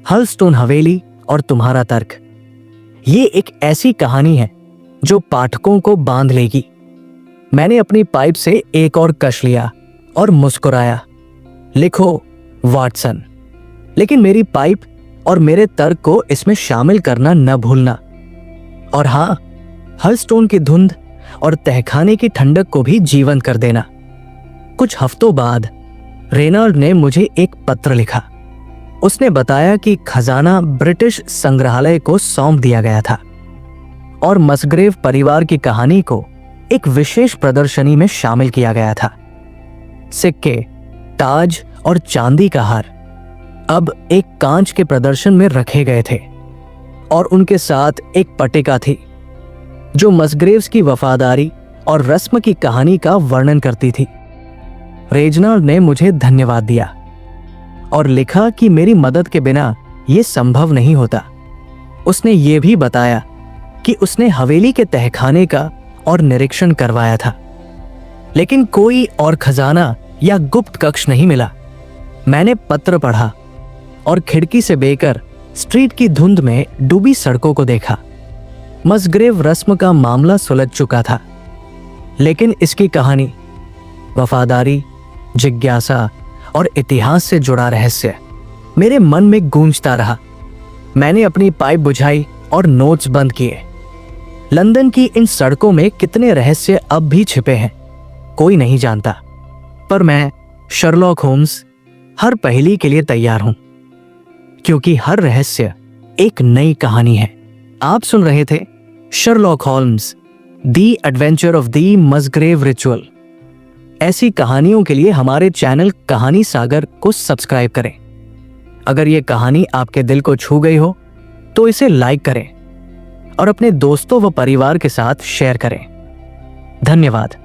हलस्टोन हवेली और तुम्हारा तर्क, ये एक ऐसी कहानी है जो पाठकों को बांध लेगी। मैंने अपनी पाइप से एक और कश लिया और मुस्कुराया। लिखो वाटसन, लेकिन मेरी पाइप और मेरे तर्क को इसमें शामिल करना न भूलना। और हाँ, हलस्टोन की धुंध और तहखाने की ठंडक को भी जीवंत कर देना। कुछ हफ्तों बाद रेनाल्ड ने मुझे एक पत्र लिखा। उसने बताया कि खजाना ब्रिटिश संग्रहालय को सौंप दिया गया था और मसग्रेव परिवार की कहानी को एक विशेष प्रदर्शनी में शामिल किया गया था। सिक्के, ताज और चांदी का हार अब एक कांच के प्रदर्शन में रखे गए थे और उनके साथ एक पट्टिका थी जो मसग्रेव्स की वफादारी और रस्म की कहानी का वर्णन करती थी। रेजनाल्ड ने मुझे धन्यवाद दिया और लिखा कि मेरी मदद के बिना यह संभव नहीं होता। उसने ये भी बताया कि उसने हवेली के तहखाने का और निरीक्षण करवाया था, लेकिन कोई और खजाना या गुप्त कक्ष नहीं मिला। मैंने पत्र पढ़ा और खिड़की से बेकर स्ट्रीट की धुंध में डूबी सड़कों को देखा। मसग्रेव रस्म का मामला सुलझ चुका था, लेकिन इसकी कहानी, वफादारी, जिज्ञासा और इतिहास से जुड़ा रहस्य मेरे मन में गूंजता रहा। मैंने अपनी पाइप बुझाई और नोट्स बंद किए। लंदन की इन सड़कों में कितने रहस्य अब भी छिपे हैं, कोई नहीं जानता, पर मैं शर्लॉक होम्स हर पहेली के लिए तैयार हूं, क्योंकि हर रहस्य एक नई कहानी है। आप सुन रहे थे Sherlock Holmes the adventure of the Musgrave ritual. ऐसी कहानियों के लिए हमारे चैनल कहानी सागर को सब्सक्राइब करें। अगर ये कहानी आपके दिल को छू गई हो तो इसे लाइक करें और अपने दोस्तों व परिवार के साथ शेयर करें। धन्यवाद।